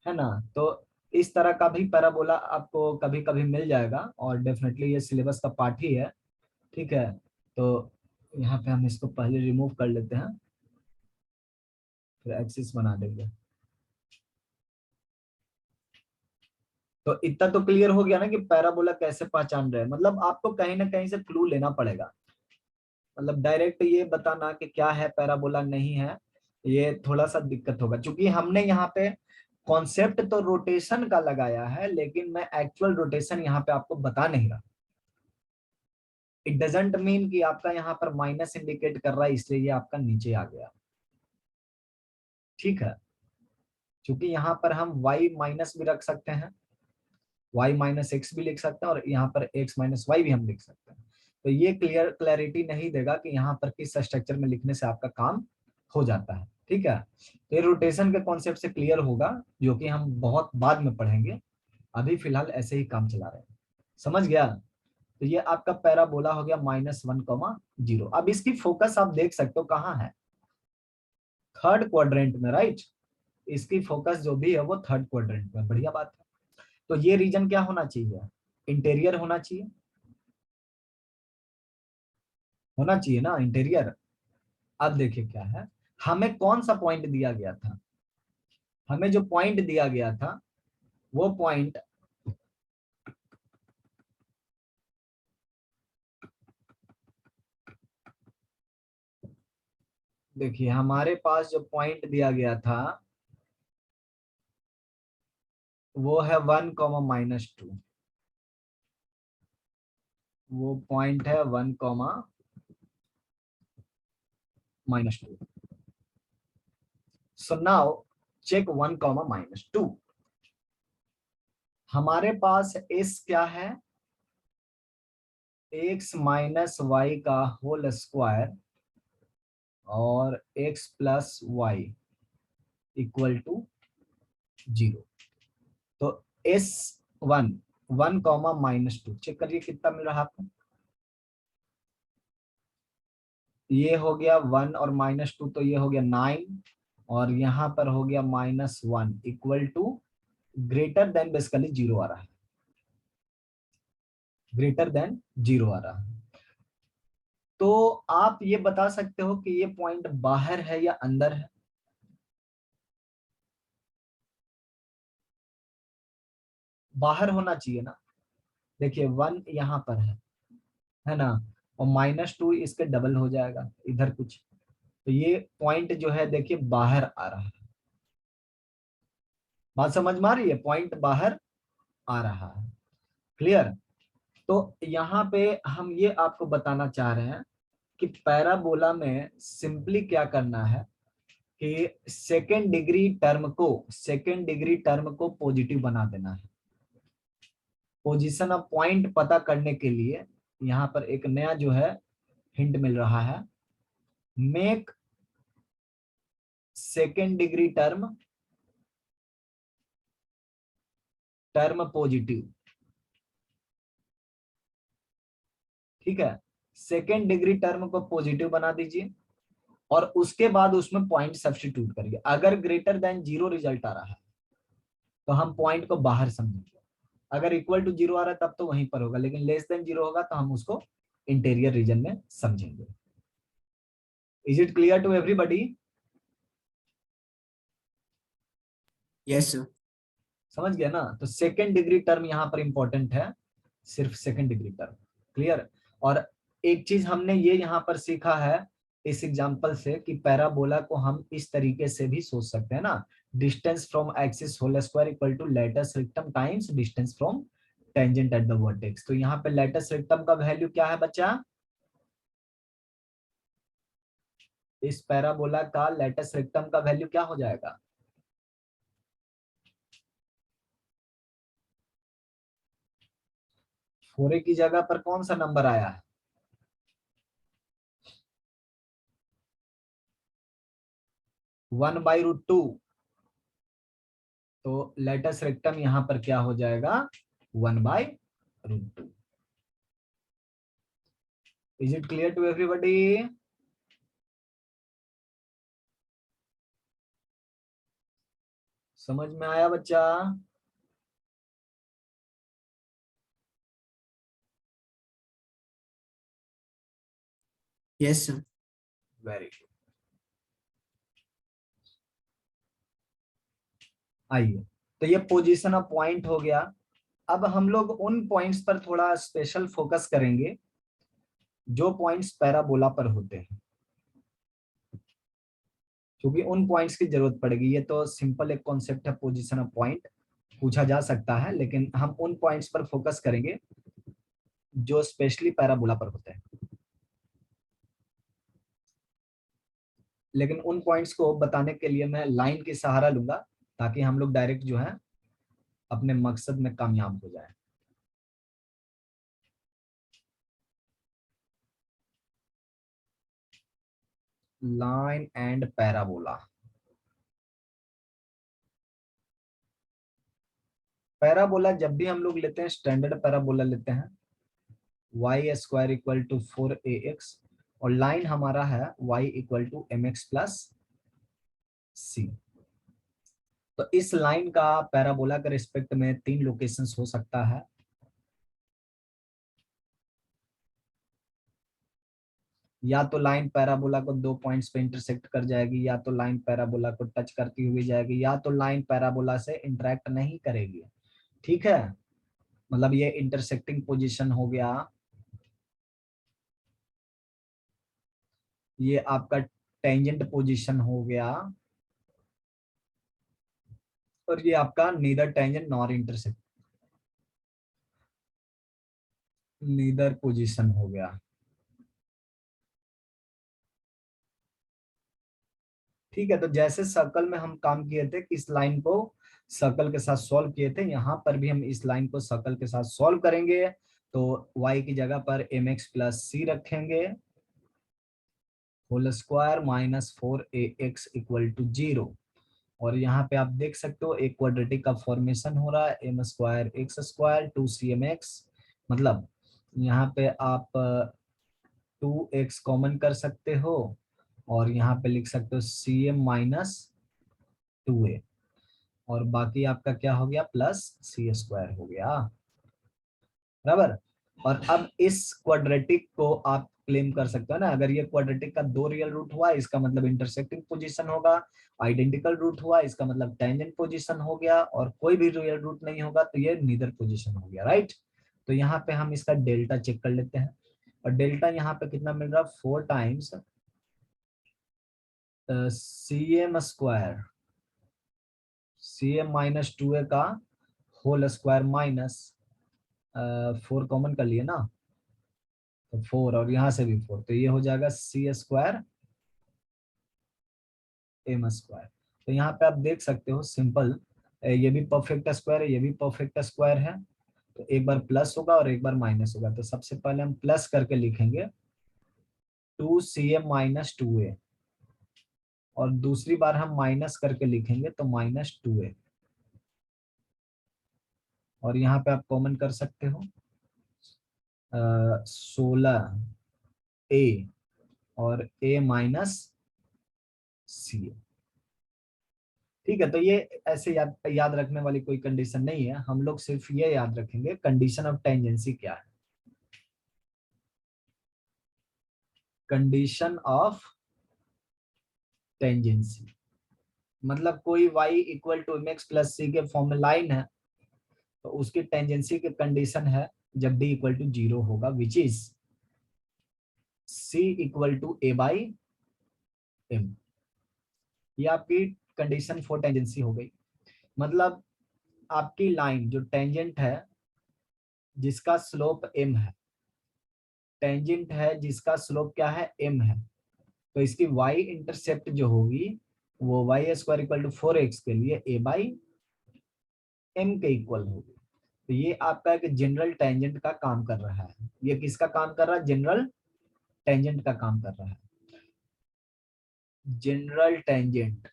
है ना? तो इस तरह का भी पैराबोला आपको कभी कभी मिल जाएगा और डेफिनेटली ये सिलेबस का पार्ट ही है। ठीक है, तो यहाँ पे हम इसको पहले रिमूव कर लेते हैं, फिर एक्सिस बना देंगे। तो इतना तो क्लियर हो गया ना कि पैराबोला कैसे पहचान रहे हैं। मतलब आपको कहीं ना कहीं से क्लू लेना पड़ेगा, मतलब डायरेक्ट ये बताना कि क्या है पैराबोला नहीं है, ये थोड़ा सा दिक्कत होगा। क्योंकि हमने यहाँ पे कॉन्सेप्ट तो रोटेशन का लगाया है, लेकिन मैं एक्चुअल रोटेशन यहाँ पे आपको बता नहीं रहा। इट डजेंट मीन कि आपका यहाँ पर माइनस इंडिकेट कर रहा है इसलिए ये आपका नीचे आ गया। ठीक है, क्योंकि यहाँ पर हम y माइनस भी रख सकते हैं, y माइनस एक्स भी लिख सकते हैं, और यहाँ पर x माइनस वाई भी हम लिख सकते हैं। तो ये क्लैरिटी नहीं देगा कि यहाँ पर किस स्ट्रक्चर में लिखने से आपका काम हो जाता है। ठीक है, तो ये रोटेशन के कॉन्सेप्ट से क्लियर होगा, जो कि हम बहुत बाद में पढ़ेंगे। अभी फिलहाल ऐसे ही काम चला रहे हैं। समझ गया? तो ये आपका पैराबोला हो गया -1, 0। अब इसकी फोकस आप देख सकते हो कहाँ है, थर्ड क्वाड्रेंट में, राइट? इसकी फोकस जो भी है वो थर्ड क्वाड्रेंट में, बढ़िया बात है। तो ये रीजन क्या होना चाहिए? इंटीरियर होना चाहिए, होना चाहिए ना इंटीरियर। अब देखिए क्या है, हमें कौन सा पॉइंट दिया गया था? हमें जो पॉइंट दिया गया था वो पॉइंट देखिए, हमारे पास जो पॉइंट दिया गया था वो है 1, -2, वो पॉइंट है 1, -2. So now check 1, -2. हमारे पास s क्या है, x माइनस वाई का होल स्क्वायर और x plus y equal to 0. तो S1 1, -2 चेक करिए कितना मिल रहा है आपको. ये हो गया 1 और -2, तो ये हो गया 9 और यहाँ पर हो गया -1 equal to greater than basically 0 आ रहा है, ग्रेटर देन 0 आ रहा है. तो आप ये बता सकते हो कि ये पॉइंट बाहर है या अंदर है. बाहर होना चाहिए ना. देखिए 1 यहाँ पर है ना, और -2 इसके डबल हो जाएगा इधर कुछ, तो ये पॉइंट जो है देखिए बाहर आ रहा है. बात समझ में आ रही है, पॉइंट बाहर आ रहा है. क्लियर. तो यहाँ पे हम ये आपको बताना चाह रहे हैं कि पैराबोला में सिंपली क्या करना है कि सेकेंड डिग्री टर्म को पॉजिटिव बना देना है. पोजीशन ऑफ पॉइंट पता करने के लिए यहाँ पर एक नया जो है हिंट मिल रहा है, make second degree term positive. ठीक है, सेकेंड डिग्री टर्म को पॉजिटिव बना दीजिए और उसके बाद उसमें पॉइंट सब्स्टिट्यूट करिए. अगर ग्रेटर देन 0 रिजल्ट आ रहा है तो हम पॉइंट को बाहर समझेंगे, अगर इक्वल टू 0 आ रहा है तब तो वहीं पर होगा, लेकिन लेस देन 0 होगा तो हम उसको इंटीरियर रीजन में समझेंगे. Is it clear to everybody? Yes sir. समझ गया ना. तो सेकेंड डिग्री टर्म यहाँ पर इंपॉर्टेंट है, सिर्फ सेकेंड डिग्री टर्म. क्लियर. और एक चीज हमने ये यहाँ पर सीखा है इस एग्जांपल से कि पैराबोला को हम इस तरीके से भी सोच सकते हैं ना, distance from axis whole square equal to latus rectum times distance from tangent at the vertex. तो यहाँ पे लेटस रेक्टम का वैल्यू क्या है बच्चा, इस पैराबोला का लेटस रेक्टम का वैल्यू क्या हो जाएगा, फोरे की जगह पर कौन सा नंबर आया है, 1/√2. तो लेटस रेक्टम यहां पर क्या हो जाएगा, 1/√2. Is it clear to everybody? समझ में आया बच्चा? Yes sir. Very good. आइए, तो ये पोजीशन ऑफ पॉइंट हो गया. अब हम लोग उन पॉइंट्स पर थोड़ा स्पेशल फोकस करेंगे जो पॉइंट्स पैराबोला पर होते हैं, क्योंकि उन पॉइंट्स की जरूरत पड़ेगी. ये तो सिंपल एक कॉन्सेप्ट है, पोजीशन ऑफ पॉइंट पूछा जा सकता है, लेकिन हम उन पॉइंट्स पर फोकस करेंगे जो स्पेशली पैराबोला पर होते हैं. लेकिन उन पॉइंट्स को बताने के लिए मैं लाइन की सहारा लूंगा ताकि हम लोग डायरेक्ट जो है अपने मकसद में कामयाब हो जाए. Line and parabola. पैराबोला जब भी हम लोग लेते हैं स्टैंडर्ड पैराबोला लेते हैं, y² इक्वल टू 4ax और लाइन हमारा है y equal to mx plus c. तो इस लाइन का पैराबोला के रिस्पेक्ट में 3 लोकेशंस हो सकता है. या तो लाइन पैराबोला को 2 पॉइंट्स पे इंटरसेक्ट कर जाएगी, या तो लाइन पैराबोला को टच करती हुई जाएगी, या तो लाइन पैराबोला से इंटरेक्ट नहीं करेगी. ठीक है, मतलब ये इंटरसेक्टिंग पोजीशन हो गया, ये आपका टेंजेंट पोजीशन हो गया, और ये आपका neither tangent nor intersect, neither position हो गया। ठीक है, तो जैसे सर्कल में हम काम किए थे, इस लाइन को सर्कल के साथ सॉल्व किए थे, यहाँ पर भी हम इस लाइन को सर्कल के साथ सॉल्व करेंगे। तो y की जगह पर mx प्लस सी रखेंगे, whole square minus 4ax equal to 0। और यहाँ पे आप देख सकते हो एक क्वाड्रेटिक का फॉर्मेशन हो रहा है, M square x square 2cmx, मतलब यहाँ पे आप 2x कॉमन कर सकते हो और यहाँ पे लिख सकते हो cm माइनस 2a, और बाकी आपका क्या हो गया प्लस सी स्क्वायर हो गया, बराबर। और अब इस क्वाड्रेटिक को आप क्लेम कर सकते हो ना, अगर ये क्वाड्रेटिक का दो रियल रूट हुआ इसका मतलब इंटरसेक्टिंग पोजीशन होगा, आइडेंटिकल रूट हुआ इसका मतलब टेंजेंट पोजीशन हो गया, और कोई भी रियल रूट नहीं होगा तो ये नीदर पोजीशन हो गया, राइट। तो यहाँ पे हम इसका डेल्टा चेक कर लेते हैं, और डेल्टा यहाँ पे कितना मिल रहा है 4 times cm square, cm minus 2a का होल स्क्वायर माइनस 4 कॉमन कर लिए ना, तो 4 और यहाँ से भी 4, तो ये हो जाएगा सी स्क्वायर एम स्क्वायर। तो यहाँ पे आप देख सकते हो सिंपल, ये भी परफेक्ट स्क्वायर है, ये भी परफेक्ट स्क्वायर है, तो एक बार प्लस होगा और एक बार माइनस होगा। तो सबसे पहले हम प्लस करके लिखेंगे 2cm माइनस 2a, और दूसरी बार हम माइनस करके लिखेंगे तो माइनस 2a, और यहाँ पे आप कॉमन कर सकते हो 16a और a माइनस सी। ठीक है, तो ये ऐसे याद रखने वाली कोई कंडीशन नहीं है, हम लोग सिर्फ ये याद रखेंगे कंडीशन ऑफ टेंजेंसी क्या है। कंडीशन ऑफ टेंजेंसी मतलब कोई y equal to mx plus c के फॉर्म में लाइन है तो उसकी टेंजेंसी की कंडीशन है जब d इक्वल टू 0 होगा, which is c equal to a by m। ये आपकी कंडीशन फॉर टेंजेंसी हो गई। मतलब आपकी लाइन जो टेंजेंट है जिसका स्लोप m है, टेंजेंट है जिसका स्लोप क्या है m है, तो इसकी y इंटरसेप्ट जो होगी वो y square equal to 4x के लिए a बाई m के इक्वल होगी। तो ये आपका एक जनरल टेंजेंट का काम कर रहा है। ये किसका काम कर रहा है? जनरल टेंजेंट का काम कर रहा है। जनरल टेंजेंट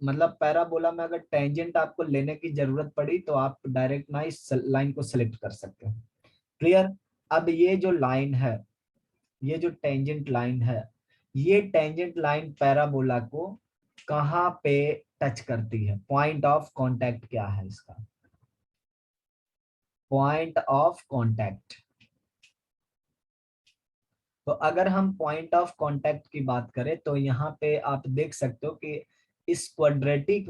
मतलब पैराबोला में अगर टेंजेंट आपको लेने की जरूरत पड़ी तो आप डायरेक्ट ना इस लाइन को सिलेक्ट कर सकते हो। क्लियर? अब ये जो लाइन है, ये जो टेंजेंट लाइन है, ये टेंजेंट लाइन पैराबोला को कहां पे टच करती है? पॉइंट ऑफ कांटेक्ट क्या है इसका? Point of contact. तो अगर हम पॉइंट ऑफ कांटेक्ट की बात करें तो यहाँ पे आप देख सकते हो कि इस क्वाड्रेटिक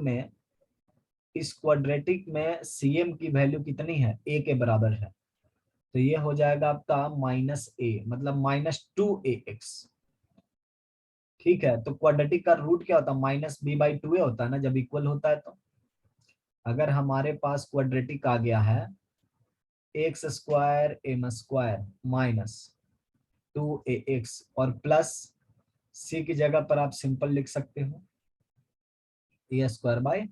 में cm की वैल्यू कितनी है? a के बराबर है, तो ये हो जाएगा आपका माइनस a, मतलब माइनस 2ax। ठीक है, तो क्वाड्रेटिक का रूट क्या होता है? माइनस b बाई 2a होता है ना जब इक्वल होता है। तो अगर हमारे पास क्वाड्रेटिक आ गया है x square m square minus 2ax और प्लस c की जगह पर आप सिंपल लिख सकते हो a square by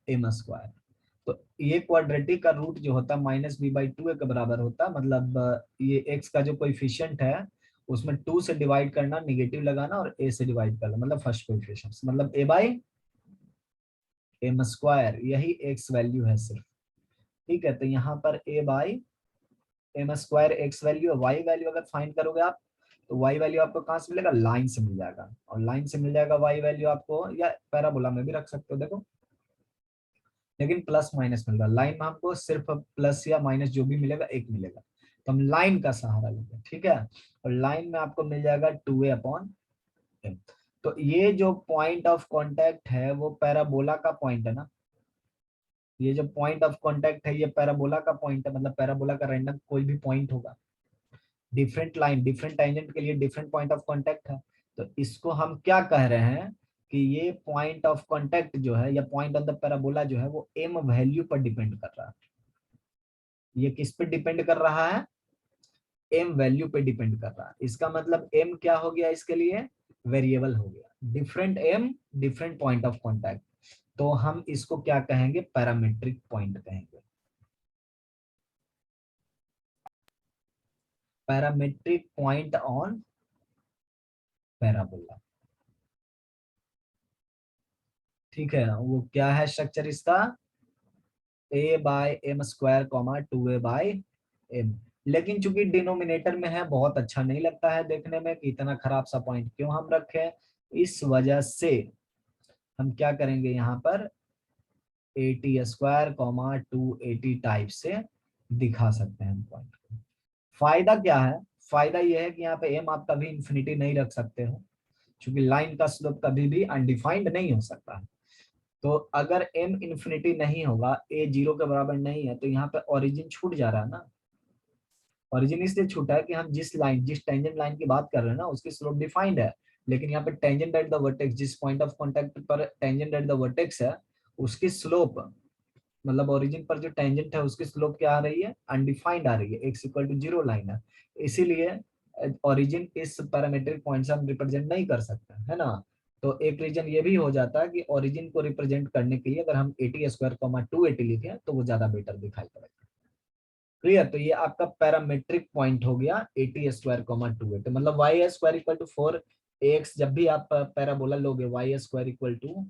m square. तो ये क्वाड्रेटिक का रूट जो होता है माइनस b बाई 2a के बराबर होता है, मतलब ये x का जो कोएफिशिएंट है उसमें 2 से डिवाइड करना, निगेटिव लगाना और a से डिवाइड करना, मतलब फर्स्ट कोएफिशिएंट, मतलब a बाई एम स्क्वायर, यही x वैल्यू है सिर्फ। ठीक है, तो यहाँ पर a by m square x value, y value अगर फाइंड करोगे आप तो y वैल्यू आपको कहाँ से मिलेगा? लाइन से मिल जाएगा, और लाइन से मिल जाएगा y वैल्यू आपको, या पैराबोला में भी रख सकते हो देखो, लेकिन प्लस माइनस मिल रहा है। लाइन में हमको सिर्फ प्लस या माइनस जो भी मिलेगा एक मिलेगा, तो हम लाइन का सहारा लेंगे। ठीक है, और लाइन में आपको मिल जाएगा 2a अपॉन m। तो ये जो पॉइंट ऑफ कांटेक्ट है वो पैराबोला का पॉइंट है ना, ये जो पॉइंट ऑफ कांटेक्ट है ये पैराबोला का पॉइंट है, मतलब पैराबोला का रैंडम कोई भी पॉइंट होगा, डिफरेंट लाइन डिफरेंट टेंजेंट के लिए डिफरेंट पॉइंट ऑफ कांटेक्ट है। तो इसको हम क्या कह रहे हैं कि ये पॉइंट ऑफ कांटेक्ट जो है या पॉइंट ऑन द पैराबोला जो है वो एम वैल्यू पर डिपेंड कर रहा है। ये किस पे डिपेंड कर रहा है? एम वैल्यू पे डिपेंड कर रहा है। इसका मतलब एम क्या हो गया इसके लिए? वेरिएबल हो गया। Different m different point of contact, तो हम इसको क्या कहेंगे? पैरामीट्रिक पॉइंट कहेंगे। Parametric point on parabola. ठीक है, वो क्या है स्ट्रक्चर इसका? a by m square comma 2a by m. लेकिन चूंकि डिनोमिनेटर में है, बहुत अच्छा नहीं लगता है देखने में कि इतना खराब सा पॉइंट क्यों हम रखें। इस वजह से हम क्या करेंगे, यहाँ पर एटी स्क्वायर कॉमा 280 टाइप से दिखा सकते हैं पॉइंट को। फायदा क्या है? फायदा यह है कि यहाँ पे एम आप कभी इंफिनिटी नहीं रख सकते हो, क्योंकि लाइन का स्लोप कभी भी अनडिफाइंड नहीं हो सकता है। तो अगर m इंफिनिटी नहीं होगा, a 0 के बराबर नहीं है, तो यहाँ पे ओरिजिन छूट जा रहा है ना। ओरिजिन इसलिए छूटा है कि हम जिस टेंजेंट लाइन की बात कर रहे हैं ना, उसकी स्लोप डिफाइंड है। लेकिन यहाँ पे टेंजेंट एट द वर्टेक्स, जिस पॉइंट ऑफ कांटेक्ट पर टेंजेंट एट द वर्टेक्स है, उसकी स्लोप मतलब ओरिजिन पर जो टेंजेंट है उसकी स्लोप क्या आ रही है? अनडिफाइंड आ रही है, x इक्वल टू 0 लाइन है। इसीलिए ओरिजिन इस पैरामीट्रिक पॉइंट से हम रिप्रेजेंट नहीं कर सकते, है ना। तो एक रीजन ये भी हो जाता है कि ओरिजिन को रिप्रेजेंट करने के लिए अगर हम 80 स्क्वायर कॉमा 280 लिखें तो वो ज्यादा बेटर दिखाई पड़ेगा। क्लियर? तो ये आपका पैरामीट्रिक पॉइंट हो गया 80 स्क्वायर कॉमा 280, मतलब Y square equal to 4x। जब भी आप पैराबोला लोगे Y square equal to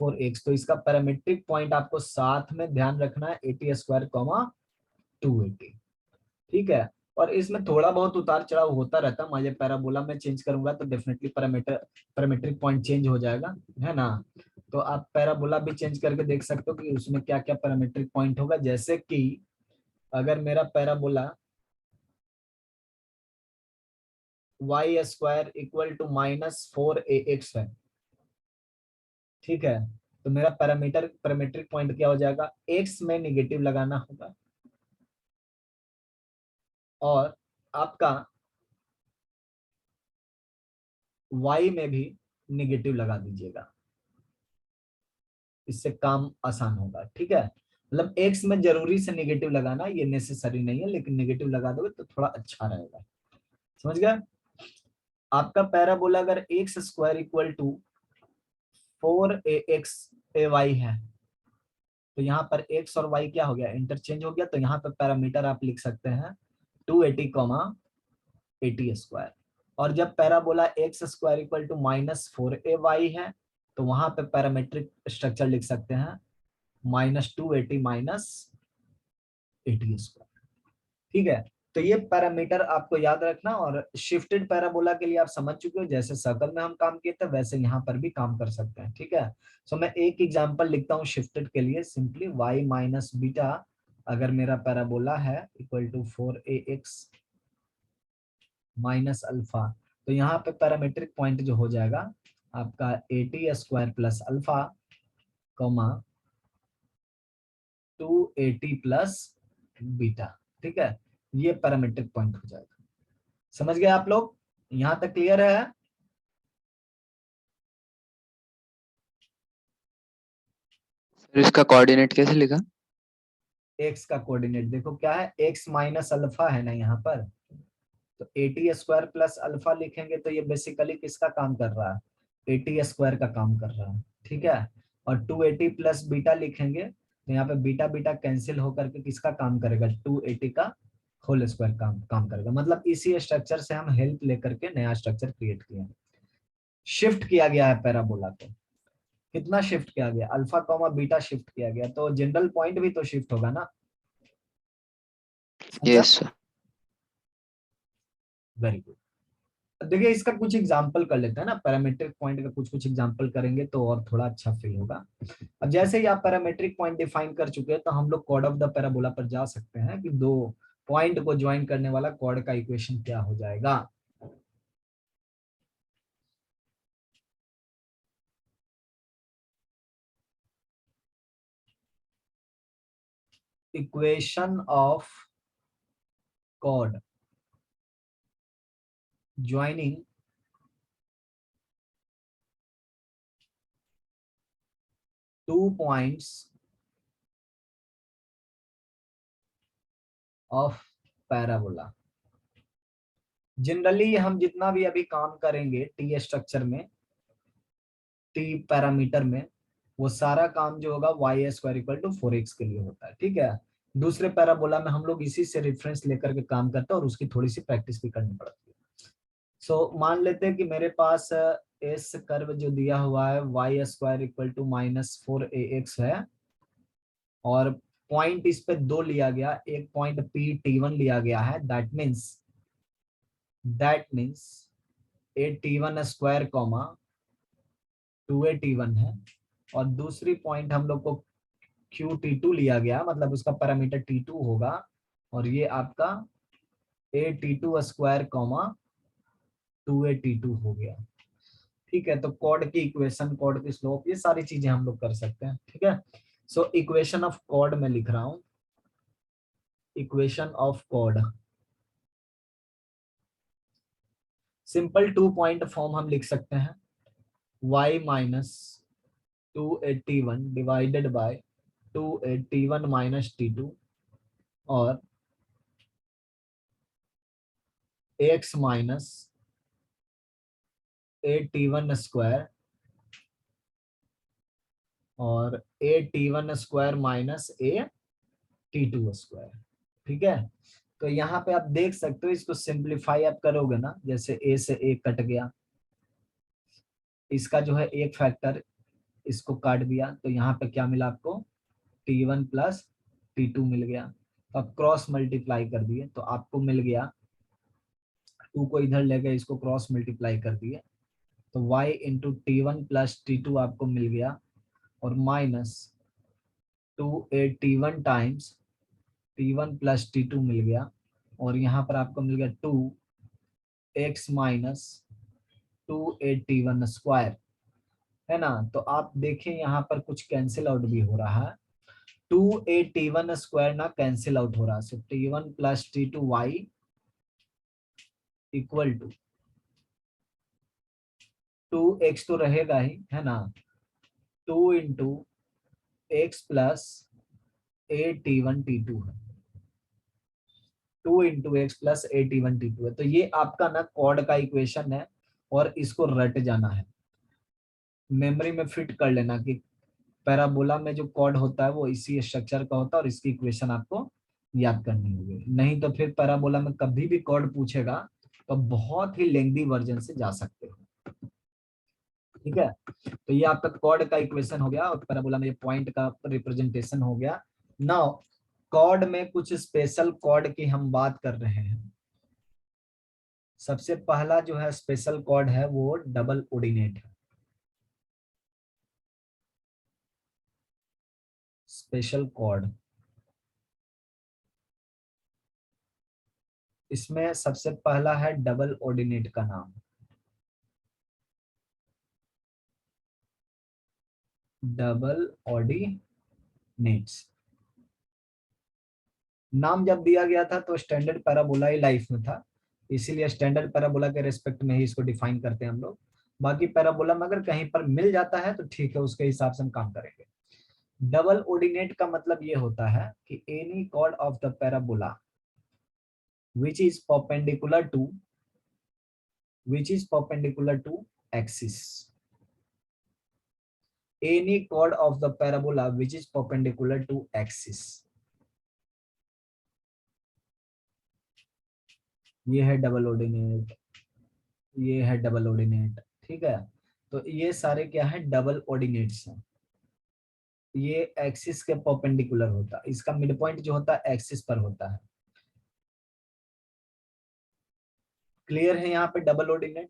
4x, तो इसका पैरामीट्रिक पॉइंट आपको साथ में ध्यान रखना है 80 स्क्वायर कॉमा 280। ठीक है, और इसमें थोड़ा बहुत उतार चढ़ाव होता रहता है। मैं पैराबोला में चेंज करूंगा तो डेफिनेटली पैरामीट्रिक पॉइंट चेंज हो जाएगा, है ना। तो आप पैराबोला भी चेंज करके देख सकते हो कि उसमें क्या क्या पैरामीट्रिक पॉइंट होगा। जैसे कि अगर मेरा parabola y square equal to -4ax है, ठीक है, तो मेरा पैरामीट्रिक पॉइंट क्या हो जाएगा? x में निगेटिव लगाना होगा और आपका y में भी निगेटिव लगा दीजिएगा, इससे काम आसान होगा। ठीक है, मतलब x में जरूरी से निगेटिव लगाना, ये नेसेसरी नहीं है, लेकिन निगेटिव लगा दोगे तो थोड़ा अच्छा रहेगा। समझ गए? आपका पैराबोला अगर x square equal to 4ax है, तो यहाँ पर x और y क्या हो गया? इंटरचेंज हो गया। तो यहाँ पर पैरामीटर आप लिख सकते हैं 280 कॉमा 80 स्क्वायर। और जब parabola x square equal to -4ay है, तो वहां पे पैरामीट्रिक स्ट्रक्चर लिख सकते हैं -280 -80 स्क्वायर। ठीक है, तो ये पैरामीटर आपको याद रखना। और शिफ्टेड पैराबोला के लिए आप समझ चुके हो, जैसे सर्कल में हम काम किए थे वैसे यहाँ पर भी काम कर सकते हैं। ठीक है, सो मैं एक एग्जांपल लिखता हूँ शिफ्टेड के लिए। सिंपली y माइनस बीटा अगर मेरा पैराबोला है equal to 4ax minus alpha, तो यहाँ पे पैरामीट्रिक पॉइंट जो हो जाएगा आपका 80 square plus alpha comma 280 plus beta. ठीक है, ये पैरामीट्रिक पॉइंट हो जाएगा। समझ गए आप लोग? यहाँ तक क्लियर है? सर इसका कोऑर्डिनेट कैसे लिखा? एक्स का कोऑर्डिनेट देखो क्या है, एक्स माइनस अल्फा है ना यहाँ पर, तो 80 स्क्वायर प्लस अल्फा लिखेंगे तो ये बेसिकली किसका काम कर रहा है? 80 स्क्वायर का काम कर रहा है। ठीक है, और 280 प्लस बीटा लिखेंगे तो यहाँ पे बीटा बीटा कैंसिल होकर के किसका काम करेगा? 280 का होल स्क्वायर काम करेगा। मतलब इसी स्ट्रक्चर से हम हेल्प लेकर के नया स्ट्रक्चर क्रिएट किया है। शिफ्ट किया गया है पैराबोला को। कितना शिफ्ट किया गया? अल्फा कॉमा बीटा शिफ्ट किया गया, तो जनरल पॉइंट भी तो शिफ्ट होगा ना। Yes sir. Very good. देखिए इसका कुछ एग्जांपल कर लेते हैं ना, पैरामीट्रिक पॉइंट का कुछ कुछ एग्जांपल करेंगे तो और थोड़ा अच्छा फील होगा। अब जैसे ही आप पैरामीट्रिक पॉइंट डिफाइन कर चुके हैं, तो हम लोग कॉर्ड ऑफ द पैराबोला पर जा सकते हैं कि दो पॉइंट को ज्वाइन करने वाला कॉर्ड का इक्वेशन क्या हो जाएगा। Equation of chord joining 2 points of parabola। Generally हम जितना भी अभी काम करेंगे टी स्ट्रक्चर में, टी पैरामीटर में, वो सारा काम जो होगा y square equal to 4x के लिए होता है, ठीक है। दूसरे पैराबोला में हम लोग इसी से रेफरेंस लेकर के काम करते हैं और उसकी थोड़ी सी प्रैक्टिस भी करनी पड़ती है। सो मान लेते हैं कि मेरे पास एस कर्व जो दिया हुआ है y square equal to -4ax है, और पॉइंट इस पे दो लिया गया, एक पॉइंट p t1 लिया गया है, that means a t1 square comma 2a t1 है, और दूसरी पॉइंट हम लोग को क्यू t2 लिया गया, मतलब उसका पैरामीटर t2 होगा, और ये आपका a t2 square comma 2a t2 हो गया, ठीक है। तो कॉर्ड की इक्वेशन, कॉर्ड की स्लोप, ये सारी चीजें हम लोग कर सकते हैं, ठीक है। सो इक्वेशन ऑफ कॉर्ड में लिख रहा हूं, equation of chord simple 2 point form हम लिख सकते हैं, y minus 281 divided by 281 minus t2 और x minus a t1 square और a t1 square minus a t2 square, ठीक है। तो यहाँ पे आप देख सकते हो, इसको सिंप्लीफाई आप करोगे ना, जैसे a से a कट गया, इसका जो है एक फैक्टर इसको काट दिया, तो यहाँ पे क्या मिला आपको, t1 प्लस t2 मिल गया। तो आप क्रॉस मल्टीप्लाई कर दिए तो आपको मिल गया, 2 को इधर ले गए, इसको क्रॉस मल्टीप्लाई कर दिए तो y into t1 plus t2 आपको मिल गया, और minus 2a t1 times t1 plus t2 मिल गया, और यहाँ पर आपको मिल गया 2x minus 2a t1 square, है ना। तो आप देखें यहाँ पर कुछ कैंसिल आउट भी हो रहा है, 2a t1 स्क्वायर ना कैंसिल आउट हो रहा है, so t1 plus t2 y equal to 2x तो रहेगा ही, है ना, 2 into x plus a t1 t2 है, 2 into x plus a t1 t2 है। तो ये आपका ना कॉर्ड का इक्वेशन है, और इसको रट जाना है, मेमोरी में फिट कर लेना कि पैराबोला में जो कॉर्ड होता है वो इसी स्ट्रक्चर का होता है, और इसकी इक्वेशन आपको याद करनी होगी, नहीं तो फिर पैराबोला में कभी भी कॉर्ड पूछेगा तो बहुत ही लेंथी वर्जन से जा सकते हो, ठीक है। तो ये आपका कॉर्ड का इक्वेशन हो गया, और पैराबोला में ये पॉइंट का रिप्रेजेंटेशन हो गया। नाउ कॉर्ड में कुछ स्पेशल कॉर्ड की हम बात कर रहे हैं। सबसे पहला जो है स्पेशल कॉर्ड है वो डबल ऑर्डिनेट है। स्पेशल कॉर्ड, इसमें सबसे पहला है डबल ऑर्डिनेट का नाम, डबल ऑर्डिनेट्स। नाम जब दिया गया था तो स्टैंडर्ड पैराबोला ही लाइफ में था, इसीलिए स्टैंडर्ड पैराबोला के रेस्पेक्ट में ही इसको डिफाइन करते हैं हम लोग। बाकी पैराबोला में अगर कहीं पर मिल जाता है तो ठीक है, उसके हिसाब से हम काम करेंगे। डबल ऑर्डिनेट का मतलब ये होता है कि any chord of the parabola which is perpendicular to axis, any chord of the parabola which is perpendicular to axis, ये है डबल ऑर्डिनेट, ये है डबल ऑर्डिनेट, ठीक है। तो ये सारे क्या है, डबल ऑर्डिनेट्स हैं। ये एक्सिस के परपेंडिकुलर होता है, इसका मिड पॉइंट जो होता है एक्सिस पर होता है। क्लियर है यहाँ पे डबल ऑर्डिनेट।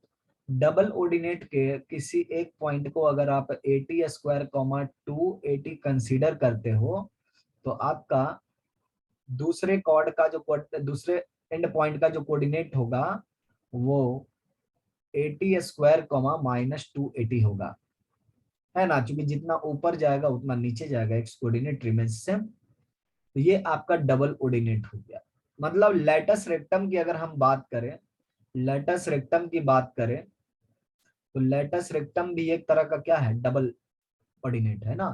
डबल ऑर्डिनेट के किसी एक पॉइंट को अगर आप 80 स्क्वायर कॉमा 280 कंसीडर करते हो, तो आपका दूसरे कॉर्ड का जो दूसरे एंड पॉइंट का जो कोऑर्डिनेट होगा वो 80 स्क्वायर कॉमा माइनस 280 होगा, है ना, क्योंकि जितना ऊपर जाएगा उतना नीचे जाएगा, एक्स कोऑर्डिनेट रिमेंस सेम। तो ये आपका डबल ऑर्डिनेट हो गया। मतलब लेटस रेक्टम की अगर हम बात करें, लेटस रेक्टम की बात करें तो लेटस रेक्टम भी एक तरह का क्या है, डबल ऑर्डिनेट है ना।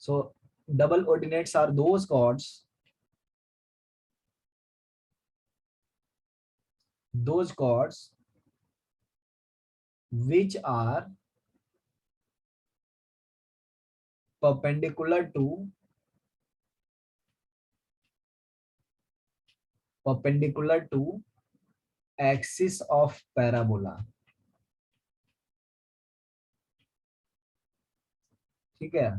So double ordinates are those chords which are perpendicular to axis of parabola. ठीक है,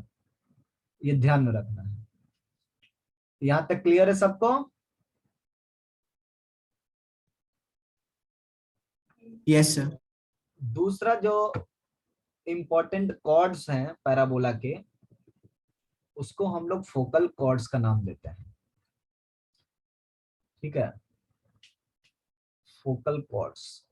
ये ध्यान में रखना है। यहां तक क्लियर है सबको? Yes, sir. दूसरा जो इंपॉर्टेंट कॉर्ड्स हैं पैराबोला के, उसको हम लोग फोकल कॉर्ड्स का नाम देते हैं। ठीक है, फोकल कॉर्ड्स।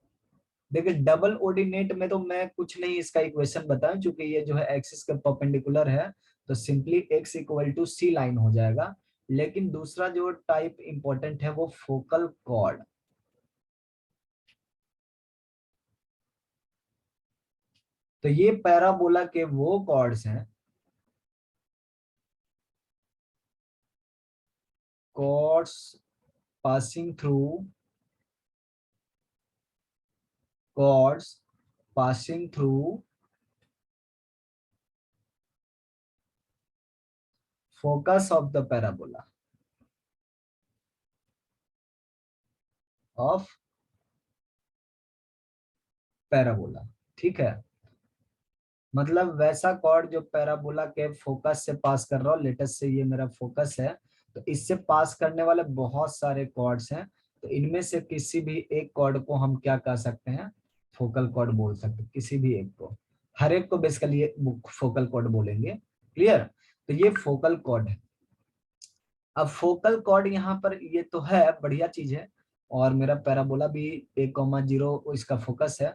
देखिए डबल ऑर्डिनेट में तो मैं कुछ नहीं इसका इक्वेशन बताऊं, क्योंकि ये जो है एक्सिस के परपेंडिकुलर है, तो simply x equal to c line हो जाएगा। लेकिन दूसरा जो टाइप इंपॉर्टेंट है वो फोकल कॉर्ड। तो ये पैराबोला के वो कॉर्ड्स हैं, chords passing through focus of the parabola ठीक है, मतलब वैसा कॉर्ड जो पैराबोला के फोकस से पास कर रहा हो। लेटेस्ट से ये मेरा फोकस है, तो इससे पास करने वाले बहुत सारे कॉर्ड्स हैं, तो इनमें से किसी भी एक कॉर्ड को हम क्या कह सकते हैं, फोकल कॉर्ड बोल सकते हैं। किसी भी एक को, हर एक को बेसिकली फोकल कॉर्ड बोलेंगे। क्लियर? तो ये फोकल कॉर्ड है। अब फोकल कॉर्ड यहाँ पर ये तो है, बढ़िया चीज है, और मेरा पैराबोला भी 1,0 इसका फोकस है।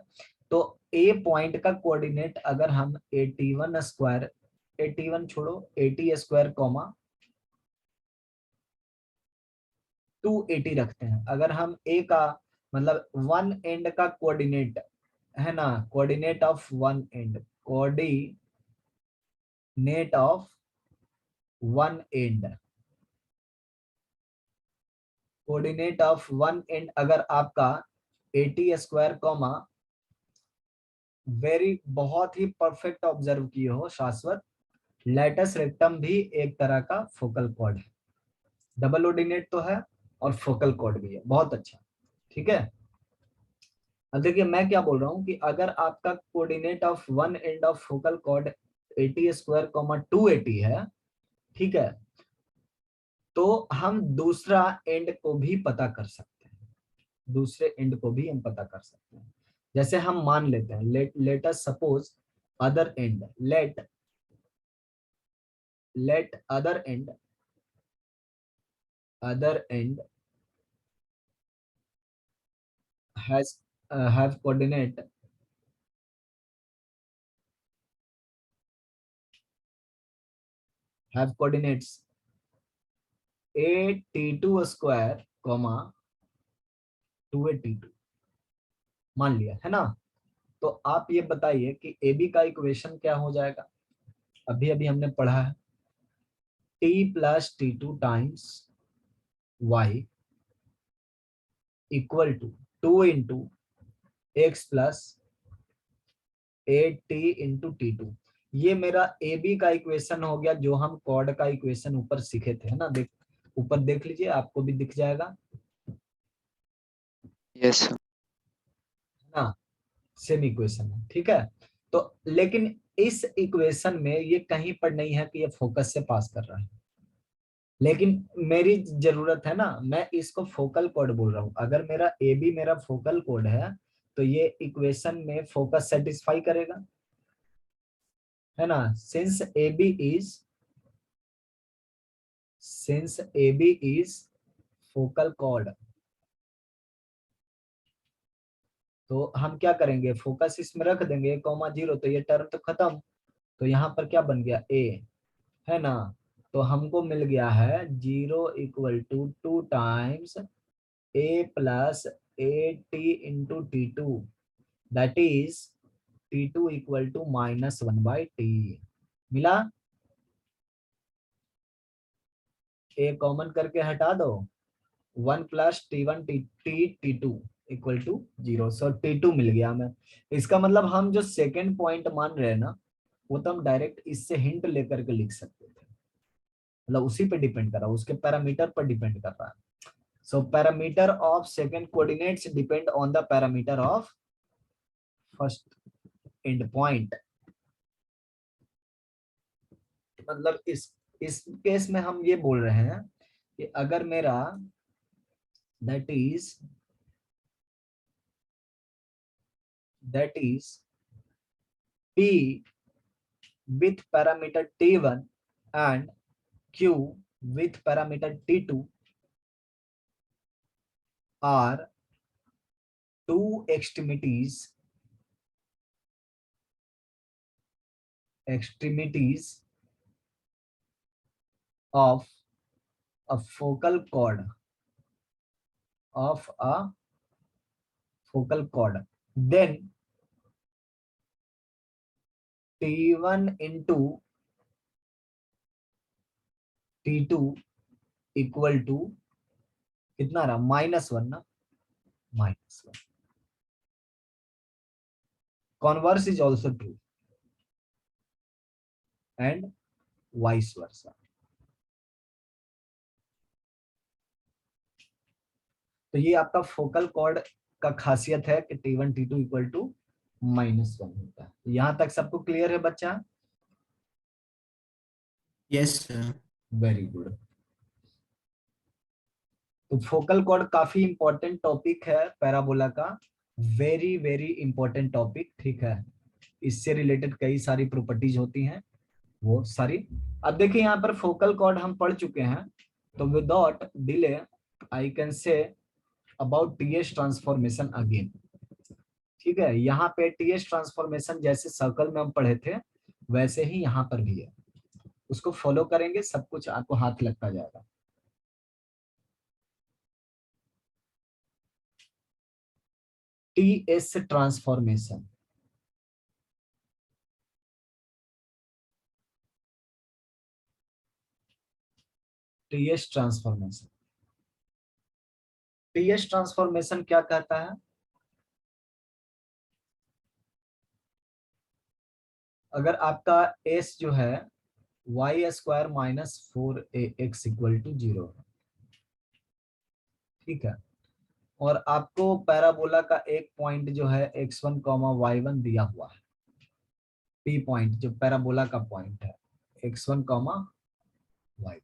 तो ए पॉइंट का कोऑर्डिनेट अगर हम 81 स्क्वायर, 81 छोड़ो, 80 स्क्वायर कॉमा 280 रखते हैं। अगर हम ए का मतलब वन एंड का कोऑर्डिनेट है ना, coordinate of one and, coordinate of one and, coordinate of one and अगर आपका 80 स्क्वायर कॉमा, वेरी बहुत ही परफेक्ट ऑब्जर्व किए हो शाश्वत, लेटस रेक्टम भी एक तरह का फोकल कॉर्ड है। डबल ऑर्डिनेट तो है और फोकल कॉर्ड भी है, बहुत अच्छा। ठीक है, अब देखिए मैं क्या बोल रहा हूं कि अगर आपका coordinate of one end of focal cord 80 square comma 280 है, ठीक है, तो हम दूसरा एंड को भी पता कर सकते हैं, दूसरे एंड को भी हम पता कर सकते हैं। जैसे हम मान लेते हैं, let us suppose other and, let other end has have coordinates a t2 square comma 2a t2, मान लिया है ना। तो आप ये बताइए कि ए बी का इक्वेशन क्या हो जाएगा। अभी अभी हमने पढ़ा है, t plus t2 times y equal to 2 into x plus a t into t2। ये मेरा ए बी का इक्वेशन हो गया, जो हम कॉर्ड का इक्वेशन ऊपर सीखे थे, है ना। देख ऊपर देख लीजिए, आपको भी दिख जाएगा, यस सर। है ना, सेम इक्वेशन है। ठीक है, तो लेकिन इस इक्वेशन में ये कहीं पर नहीं है कि ये फोकस से पास कर रहा है, लेकिन मेरी जरूरत है ना, मैं इसको फोकल कोड बोल रहा हूं। अगर मेरा ए बी मेरा फोकल कोड है, तो ये इक्वेशन में फोकस सेटिस्फाई करेगा, है ना। Since a b is focal कोड, तो हम क्या करेंगे, फोकस इसमें रख देंगे 0, तो ये टर्म तो खत्म। तो यहाँ पर क्या बन गया, ए, है ना। तो हमको मिल गया है 0 equal to 2 times a plus a t into t2, that is t2 equal to -1/t। मिला? ए कॉमन करके हटा दो, 1 plus T1 T2 equal to 0। So T2 मिल गया हमें। इसका मतलब हम जो सेकेंड पॉइंट मान रहे हैं ना, वो तो हम डायरेक्ट इससे हिंट लेकर के लिख सकते थे, मतलब उसी पे डिपेंड कर रहा है, उसके पैरामीटर पर डिपेंड कर रहा है। सो parameter of second coordinates depend on the parameter of first and point. मतलब इस केस में हम ये बोल रहे हैं कि अगर मेरा that is P with parameter T1 and Q with parameter T2 are two extremities of a focal chord then T1 into T2 equal to कितना रहा, -1 ना, -1। Converse is also true and vice versa. तो ये आपका फोकल कॉर्ड का खासियत है कि T1 T2 इक्वल टू -1 होता है। यहां तक सबको क्लियर है बच्चा? Yes, sir. Very good. तो फोकल कॉर्ड काफी इंपॉर्टेंट टॉपिक है पैराबोला का, वेरी वेरी इंपॉर्टेंट टॉपिक, ठीक है। इससे रिलेटेड कई सारी प्रॉपर्टीज होती हैं, वो सारी। अब देखिए यहाँ पर फोकल कॉर्ड हम पढ़ चुके हैं, तो without delay I can say about TS transformation again. ठीक है, यहाँ पे टीएस ट्रांसफॉर्मेशन जैसे सर्कल में हम पढ़े थे वैसे ही यहाँ पर भी है, उसको फॉलो करेंगे सब कुछ आपको हाथ लगता जाएगा। TS transformation, TS transformation, TS transformation क्या कहता है? अगर आपका एस जो है y² - 4ax इक्वल टू 0, ठीक है, और आपको पैराबोला का एक पॉइंट जो है x1, y1 दिया हुआ है, पी पॉइंट जो पैराबोला का पॉइंट है x1, y1।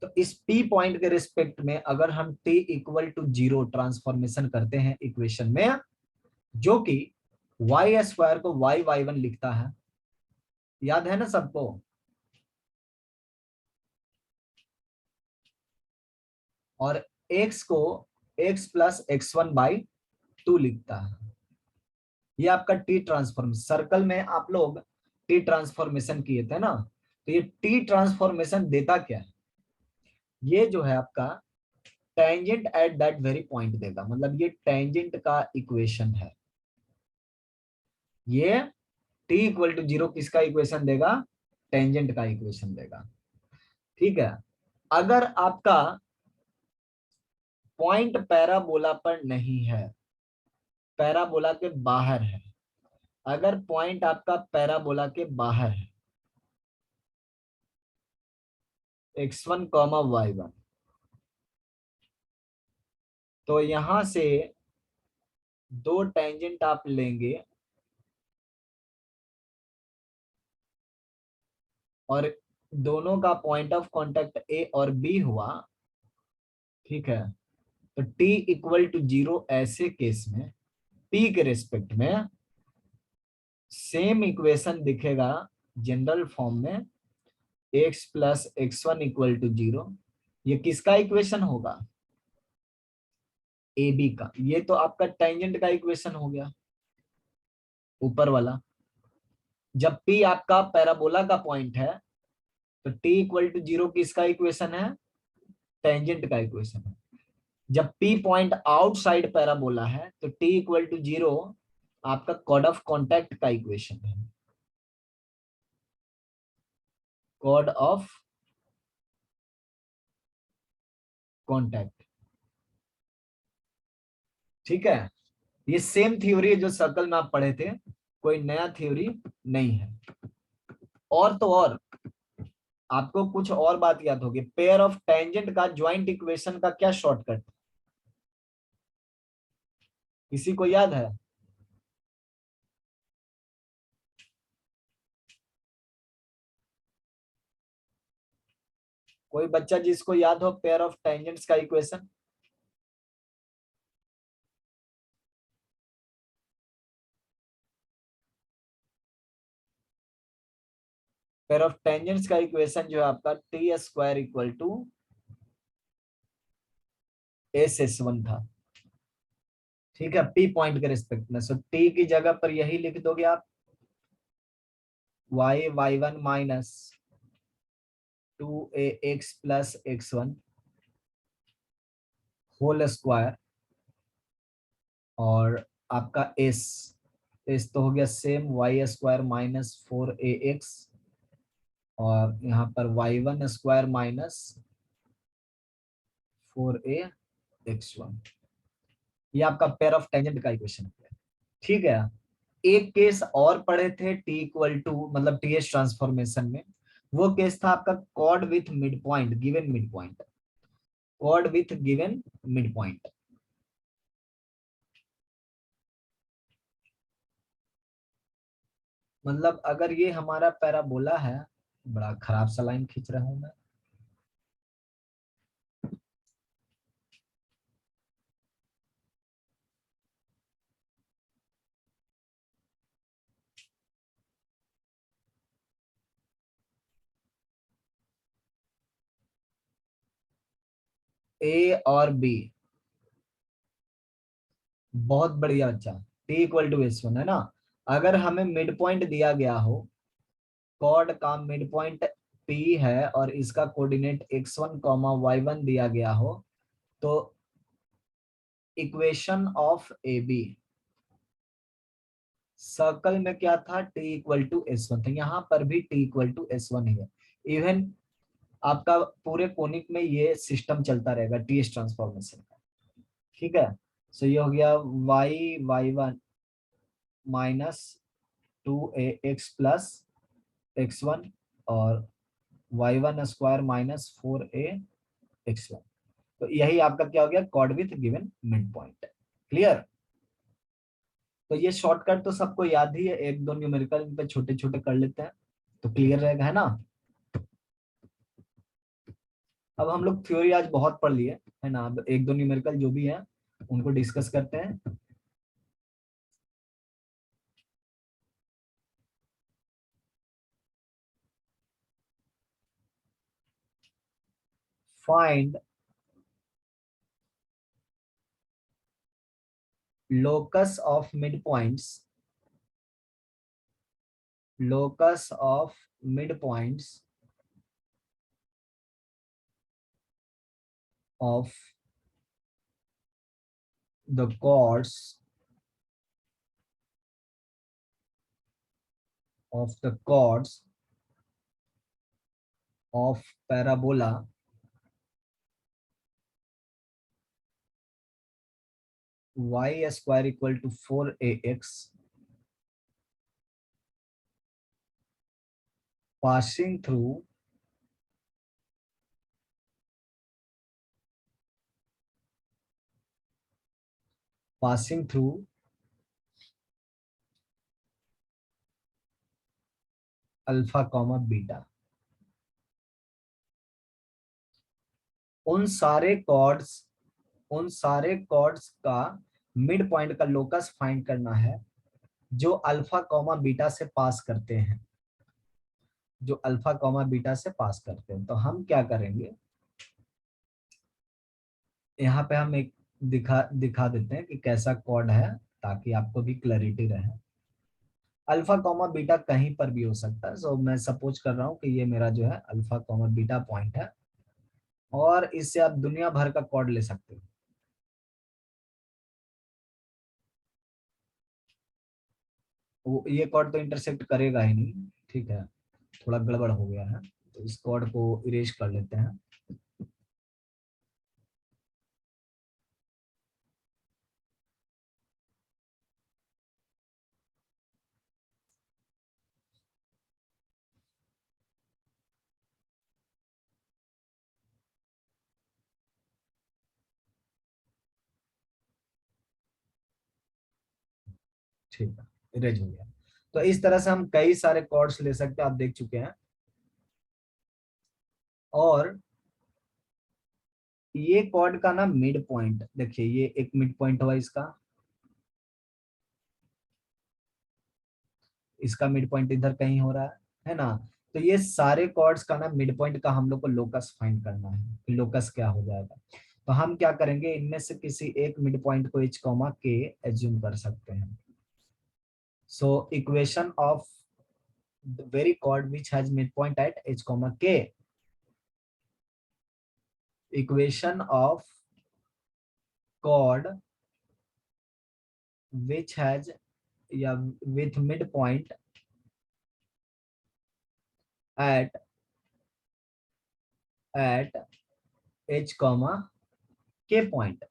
तो इस पी पॉइंट के रिस्पेक्ट में अगर हम t इक्वल टू 0 ट्रांसफॉर्मेशन करते हैं इक्वेशन में, जो कि y² को y1 लिखता है, याद है ना सबको? और x को x प्लस x1/2 लिखता है। ये आपका टी ट्रांसफॉर्मेशन, सर्कल में आप लोग टी ट्रांसफॉर्मेशन किए थे ना, तो ये टी ट्रांसफॉर्मेशन देता क्या है? ये जो है आपका tangent at that very point देगा, मतलब ये टेंजेंट का इक्वेशन है। ये t इक्वल टू 0 किसका इक्वेशन देगा? टेंजेंट का इक्वेशन देगा, ठीक है। अगर आपका पॉइंट पैराबोला पर नहीं है, पैराबोला के बाहर है, अगर पॉइंट आपका पैराबोला के बाहर है x1, y1, तो यहां से दो टेंजेंट आप लेंगे और दोनों का पॉइंट ऑफ कांटेक्ट ए और बी हुआ, ठीक है, तो t इक्वल टू 0 ऐसे केस में p के रेस्पेक्ट में सेम इक्वेशन दिखेगा जनरल फॉर्म में, x plus x1 equal to 0। ये किसका इक्वेशन होगा? ए बी का। ये तो आपका टेंजेंट का इक्वेशन हो गया ऊपर वाला। जब p आपका पैराबोला का पॉइंट है तो t इक्वल टू 0 किसका इक्वेशन है? टेंजेंट का इक्वेशन है। जब p पॉइंट आउटसाइड पैराबोला है तो t इक्वल टू 0 आपका कॉर्ड ऑफ कॉन्टैक्ट का इक्वेशन है, कॉर्ड ऑफ कॉन्टैक्ट। ठीक है, ये सेम थ्योरी है जो सर्कल में आप पढ़े थे, कोई नया थ्योरी नहीं है। और तो और आपको कुछ और बात याद होगी, पेयर ऑफ टेंजेंट का ज्वाइंट इक्वेशन का क्या शॉर्टकट, किसी को याद है? कोई बच्चा जिसको याद हो पेयर ऑफ टेंजेंट्स का इक्वेशन? पेयर ऑफ टेंजेंट्स का इक्वेशन जो है आपका T square equal to S S one था। ठीक है, पी पॉइंट के रिस्पेक्ट में, सो टी की जगह पर यही लिख दोगे आप, y y one minus 2ax plus x1 whole square, और आपका एस तो हो गया same Y square minus 4ax, और यहाँ पर y1 स्क्वायर माइनस 4ax1। ये आपका पेयर ऑफ टेंजेंट का इक्वेशन है। ठीक है, एक केस और पढ़े थे टी इक्वल टू मतलब टी एस ट्रांसफॉर्मेशन में, वो केस था आपका chord with mid point given mid point, chord with given mid point. मतलब अगर ये हमारा पैराबोला है, बड़ा खराब सा लाइन खींच रहा हूं मैं, ए और बी, बहुत बढ़िया बच्चा, T equal to S one है ना। अगर हमें मिड पॉइंट दिया गया हो, कॉर्ड का मिड पॉइंट पी है और इसका कोऑर्डिनेट x1 कॉमा y1 दिया गया हो, तो equation of a b, circle में क्या था, t equal to S one था, यहाँ पर भी t equal to S one ही है। इवन आपका पूरे कोनिक में ये सिस्टम चलता रहेगा टी एस ट्रांसफॉर्मेशन का। ठीक है, सो ये हो गया y y one minus 2ax plus x1 और y1 स्क्वायर माइनस 4ax1। तो यही आपका क्या हो गया, chord with given mid point. Clear? तो ये शॉर्टकट तो सबको याद ही है, एक दो न्यूमेरिकल पे छोटे छोटे कर लेते हैं तो क्लियर रहेगा, है ना। अब हम लोग थ्योरी आज बहुत पढ़ लिए है ना, अब एक दो न्यूमेरिकल जो भी है उनको डिस्कस करते हैं। Find locus of midpoints, locus of midpoints of the chords of parabola y square equal to 4ax passing through alpha comma beta. उन सारे कॉर्ड्स का मिड पॉइंट का लोकस फाइंड करना है जो अल्फा कॉमा बीटा से पास करते हैं, जो अल्फा कॉमा बीटा से पास करते हैं। तो हम क्या करेंगे, यहाँ पे हम एक दिखा देते हैं कि कैसा कॉर्ड है ताकि आपको भी क्लैरिटी रहे। अल्फा कॉमा बीटा कहीं पर भी हो सकता है, सो मैं सपोज कर रहा हूँ कि ये मेरा जो है अल्फा कॉमा बीटा पॉइंट है, और इससे आप दुनिया भर का कॉर्ड ले सकते हो। वो ये कॉर्ड तो इंटरसेक्ट करेगा ही नहीं, ठीक है, थोड़ा गड़बड़ हो गया है, तो इस कॉर्ड को इरेज कर लेते हैं। ठीक है, इरेज हो गया। तो इस तरह से हम कई सारे कॉर्ड्स ले सकते हैं, आप देख चुके हैं। और ये कॉर्ड का ना मिड पॉइंट देखिए, ये एक मिड पॉइंट हुआ इसका मिड पॉइंट इधर कहीं हो रहा है ना। तो ये सारे कॉर्ड्स का ना मिड पॉइंट का हम लोग को लोकस फाइंड करना है, कि लोकस क्या हो जाएगा। तो हम क्या करेंगे, इनमें से किसी एक मिड पॉइंट को h, k एज्यूम कर सकते हैं। So equation of the very chord which has midpoint at h, k, equation of chord which has या with midpoint at h, k point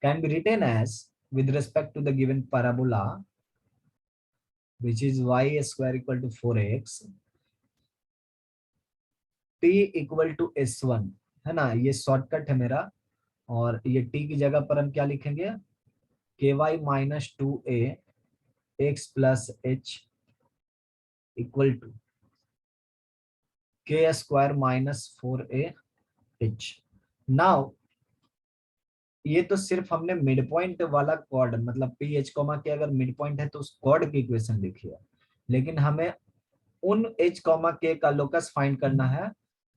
can be written as with respect to the given parabola which is y square equal to 4x, t equal to s1, है ना। ये शॉर्टकट है मेरा, और ये t की जगह पर हम क्या लिखेंगे, ky minus 2a x plus h equal to k square minus 4a h। Now ये तो सिर्फ हमने मिड पॉइंट वाला कॉर्ड, मतलब पी एच कॉमा के अगर मिड पॉइंट है तो उस कॉर्ड की इक्वेशन लिखी है, लेकिन हमें उन एच कॉमा के का लोकस फाइंड करना है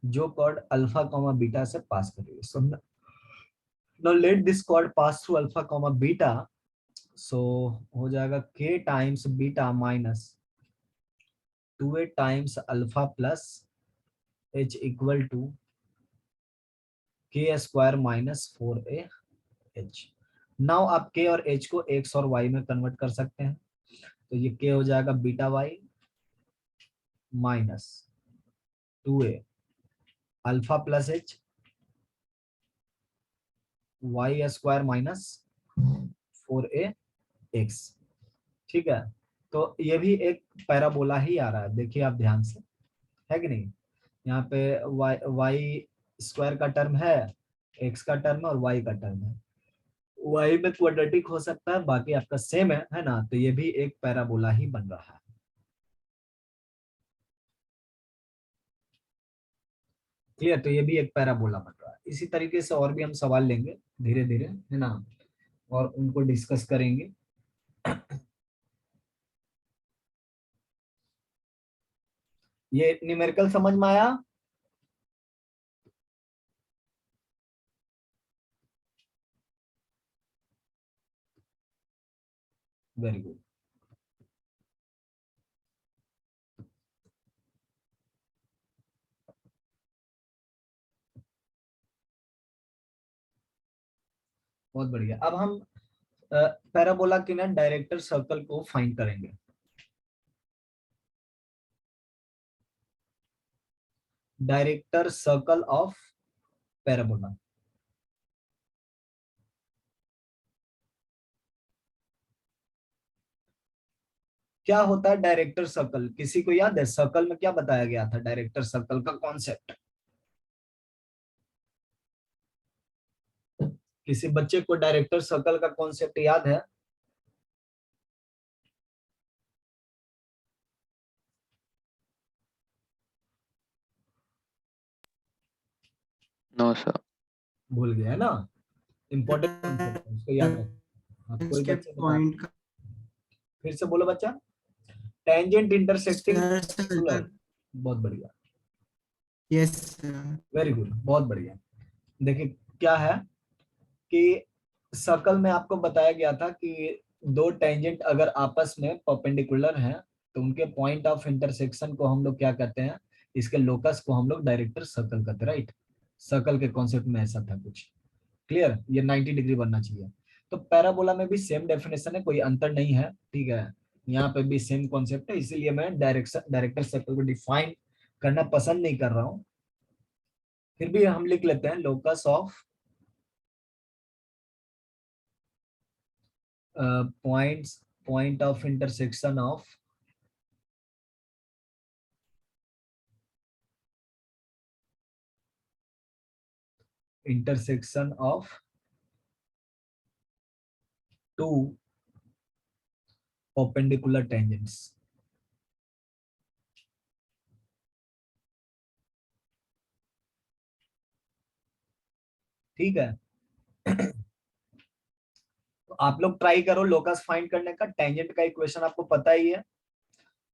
जो कॉर्ड अल्फा कॉमा बीटा से पास करेगी। So now let this chord pass through alpha comma beta, so हो जाएगा k times beta minus 2a times alpha plus h equal to k square minus 4a h। Now आप k और h को x और y में कन्वर्ट कर सकते हैं। तो ये k हो जाएगा beta y minus 2a alpha plus h y square minus 4a x। ठीक है, तो ये भी एक पैराबोला ही आ रहा है, देखिए आप ध्यान से, है कि नहीं। यहाँ पे y स्क्वायर का टर्म है, x का टर्म है और y का टर्म है। y में क्वाड्रेटिक हो सकता है, बाकी आपका सेम है ना। तो ये भी एक पैराबोला ही बन रहा है। क्लियर, तो ये भी एक पैराबोला बन रहा है। इसी तरीके से और भी हम सवाल लेंगे धीरे धीरे, है ना, और उनको डिस्कस करेंगे। ये न्यूमेरिकल समझ में आया? Very good. बहुत बढ़िया। अब हम पैराबोला के ना डायरेक्टर सर्कल को फाइंड करेंगे। Director circle of parabola. क्या होता है डायरेक्टर सर्कल, किसी को याद है सर्कल में क्या बताया गया था, डायरेक्टर सर्कल का कॉन्सेप्ट? किसी बच्चे को डायरेक्टर सर्कल का कॉन्सेप्ट याद है? No sir. भूल गया है ना, इंपॉर्टेंट कॉन्सेप्ट है, उसको याद रखो। आप कोई इसके बच्चे बता, पॉइंट का फिर से बोलो बच्चा। Tangent intersecting sir perpendicular. Circle. बहुत बढ़िया, यस सर। वेरी गुड, बहुत बढ़िया। देखिए क्या है कि सर्कल में आपको बताया गया था कि दो टेंजेंट अगर आपस में परपेंडिकुलर हैं तो उनके पॉइंट ऑफ इंटरसेक्शन को हम लोग क्या कहते हैं, इसके लोकस को हम लोग डायरेक्टर सर्कल कहते हैं, राइट। सर्कल के कॉन्सेप्ट में ऐसा था कुछ। क्लियर, ये 90 डिग्री बनना चाहिए। तो पैराबोला में भी सेम डेफिनेशन है, कोई अंतर नहीं है, ठीक है। यहाँ पे भी सेम कॉन्सेप्ट है, इसीलिए मैं डायरेक्टर सर्कल को डिफाइन करना पसंद नहीं कर रहा हूँ। फिर भी हम लिख लेते हैं locus of point of intersection of two perpendicular tangents. ठीक है। तो आप लोग ट्राई करो लोकस फाइंड करने का। टेंजेंट का इक्वेशन आपको पता ही है,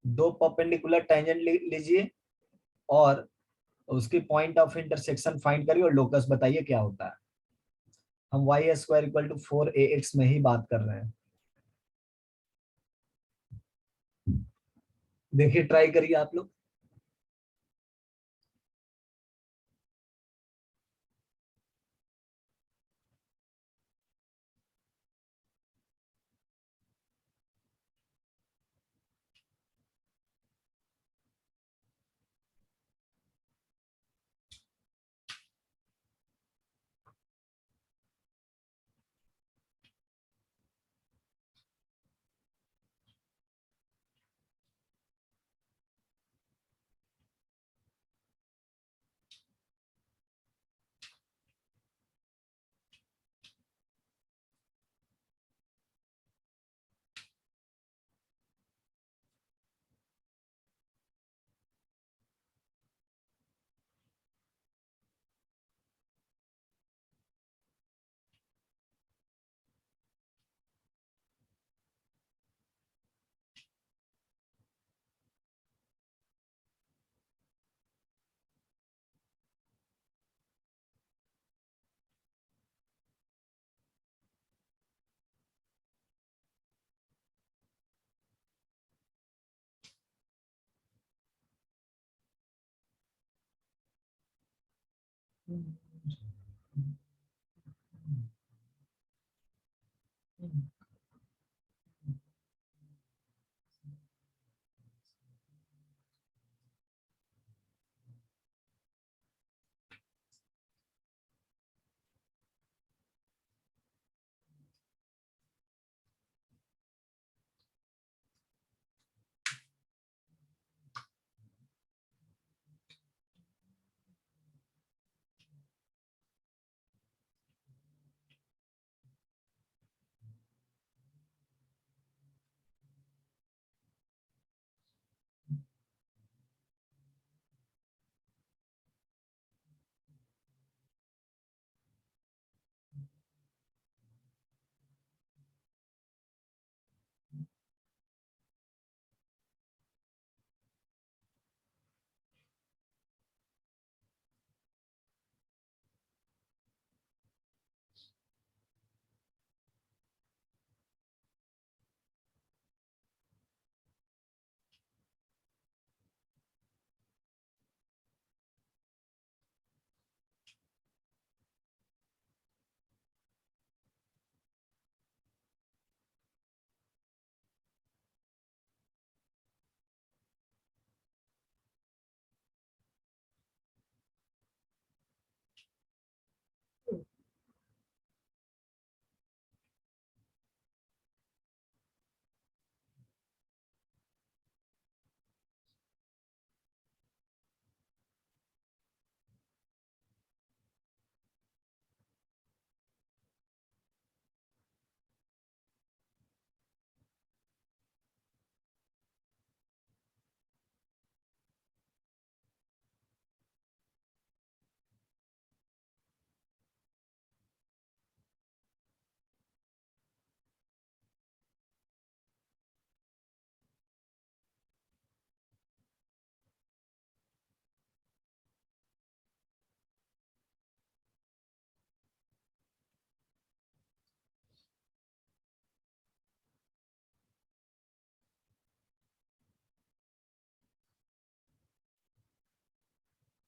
दो परपेंडिकुलर टेंजेंट लीजिए और उसकी पॉइंट ऑफ इंटरसेक्शन फाइंड करिए और लोकस बताइए क्या होता है। हम Y square equal to 4ax में ही बात कर रहे हैं। देखिए ट्राई करिए आप लोग।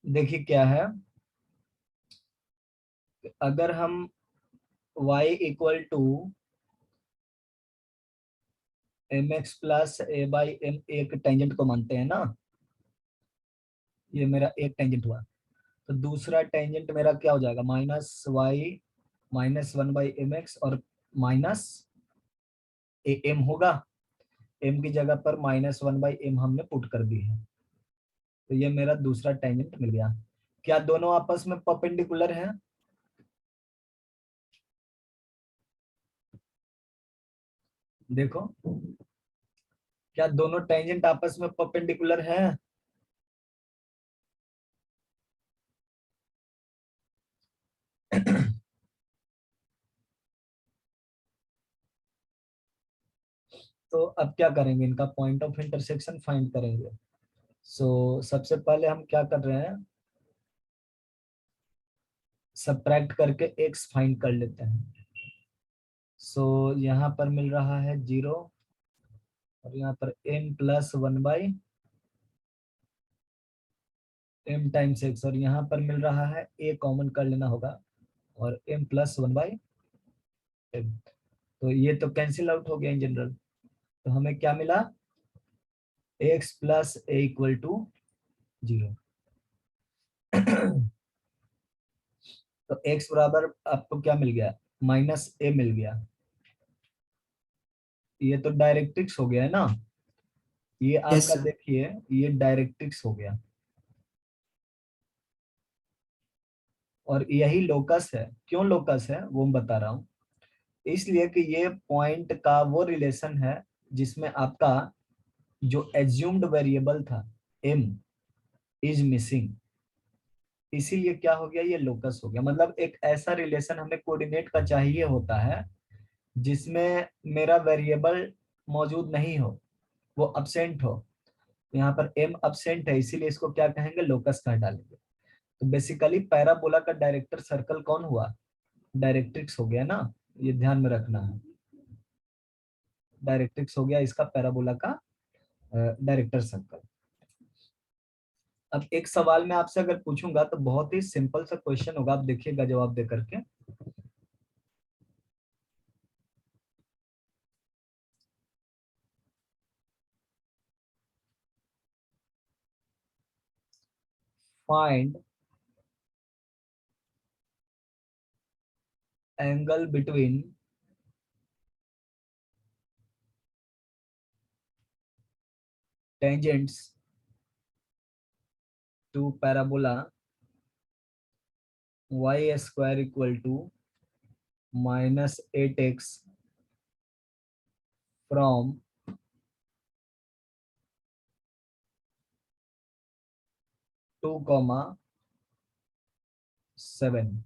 देखिए क्या है, अगर हम y equal to mx plus a by m एक टेंजेंट को मानते हैं ना, ये मेरा एक टेंजेंट हुआ, तो दूसरा टेंजेंट मेरा क्या हो जाएगा, माइनस वाई माइनस 1/mx और माइनस ए एम होगा। एम की जगह पर -1/m हमने पुट कर दी है, तो ये मेरा दूसरा टेंजेंट मिल गया। क्या दोनों आपस में परपेंडिकुलर हैं? देखो क्या दोनों टेंजेंट आपस में परपेंडिकुलर है? तो अब क्या करेंगे, इनका पॉइंट ऑफ इंटरसेक्शन फाइंड करेंगे। सबसे पहले हम क्या कर रहे हैं, सबट्रैक्ट करके x फाइंड कर लेते हैं। यहाँ पर मिल रहा है 0 और यहाँ पर m plus 1/m times x, और यहाँ पर मिल रहा है a कॉमन कर लेना होगा और m प्लस 1/m। तो ये तो कैंसिल आउट हो गया इन जनरल, तो हमें क्या मिला, x plus a equal to 0। तो x बराबर आपको क्या मिल गया, -a मिल गया। ये तो डायरेक्ट्रिक्स हो गया है ना, ये Yes, आपका sir. देखिए ये डायरेक्ट्रिक्स हो गया, और यही लोकस है। क्यों लोकस है वो मैं बता रहा हूँ, इसलिए कि ये पॉइंट का वो रिलेशन है जिसमें आपका जो एज्यूम्ड वेरिएबल था m इज मिसिंग, इसीलिए क्या हो गया, ये लोकस हो गया। मतलब एक ऐसा रिलेशन हमें कोऑर्डिनेट का चाहिए होता है जिसमें मेरा वेरिएबल मौजूद नहीं हो, वो अब्सेंट हो। यहाँ पर m अब्सेंट है, इसीलिए इसको क्या कहेंगे, लोकस कह डालेंगे। तो बेसिकली पैराबोला का डायरेक्टर सर्कल कौन हुआ, डायरेक्ट्रिक्स हो गया ना, ये ध्यान में रखना है। डायरेक्ट्रिक्स हो गया इसका पैराबोला का डायरेक्टर सर्कल। अब एक सवाल मैं आपसे अगर पूछूंगा तो बहुत ही सिंपल सा क्वेश्चन होगा, आप देखिएगा जवाब दे करके। Find angle between tangents to parabola y square equal to -8x from 2,7।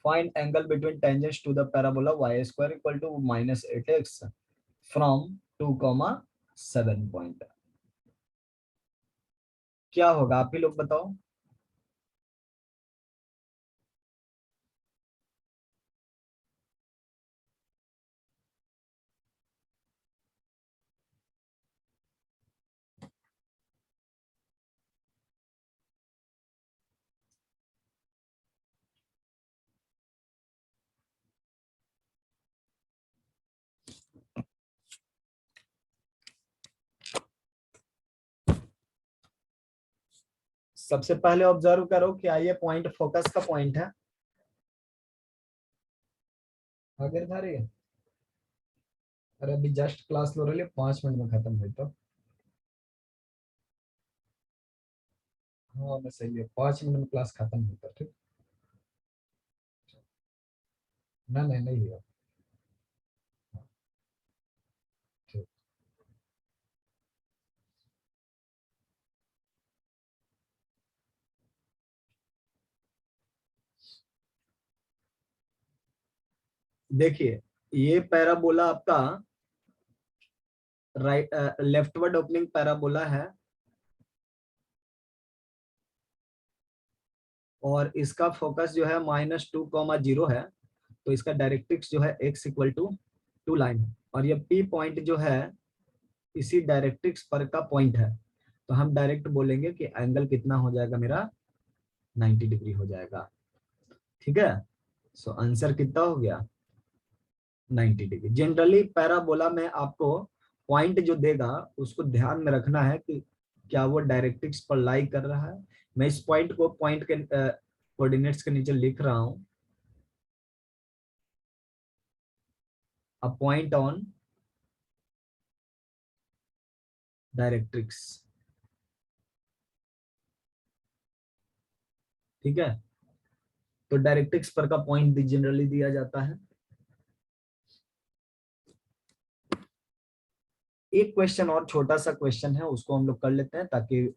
Find angle between tangents to the parabola y square equal to -8x from 2,7 point. क्या होगा आप ही लोग बताओ। सबसे पहले ऑब्जर्व करो कि ये पॉइंट फोकस का पॉइंट है। अगर था रही है, अरे अभी जस्ट क्लास लो रही है, 5 मिनट में खत्म हुई तो। हाँ मैं सही है, 5 मिनट में क्लास खत्म होता, ठीक। ना नहीं नहीं हुआ, ठीक। देखिए ये पैराबोला आपका राइट लेफ्टवर्ड ओपनिंग पैराबोला है, और इसका फोकस जो है -2,0 है। तो इसका डायरेक्ट्रिक्स जो है x इक्वल टू 2 लाइन है, और ये P पॉइंट जो है इसी डायरेक्ट्रिक्स पर का पॉइंट है। तो हम डायरेक्ट बोलेंगे कि एंगल कितना हो जाएगा मेरा, 90 डिग्री हो जाएगा, ठीक है। आंसर कितना हो गया, 90 डिग्री। जनरली पैराबोला में आपको पॉइंट जो देगा उसको ध्यान में रखना है कि क्या वो डायरेक्ट्रिक्स पर लाई कर रहा है। मैं इस पॉइंट को पॉइंट के कोऑर्डिनेट्स के नीचे लिख रहा हूं, अ पॉइंट ऑन डायरेक्ट्रिक्स, ठीक है। तो डायरेक्ट्रिक्स पर का पॉइंट जनरली दिया जाता है। एक क्वेश्चन और छोटा सा क्वेश्चन है, उसको हम लोग कर लेते हैं ताकि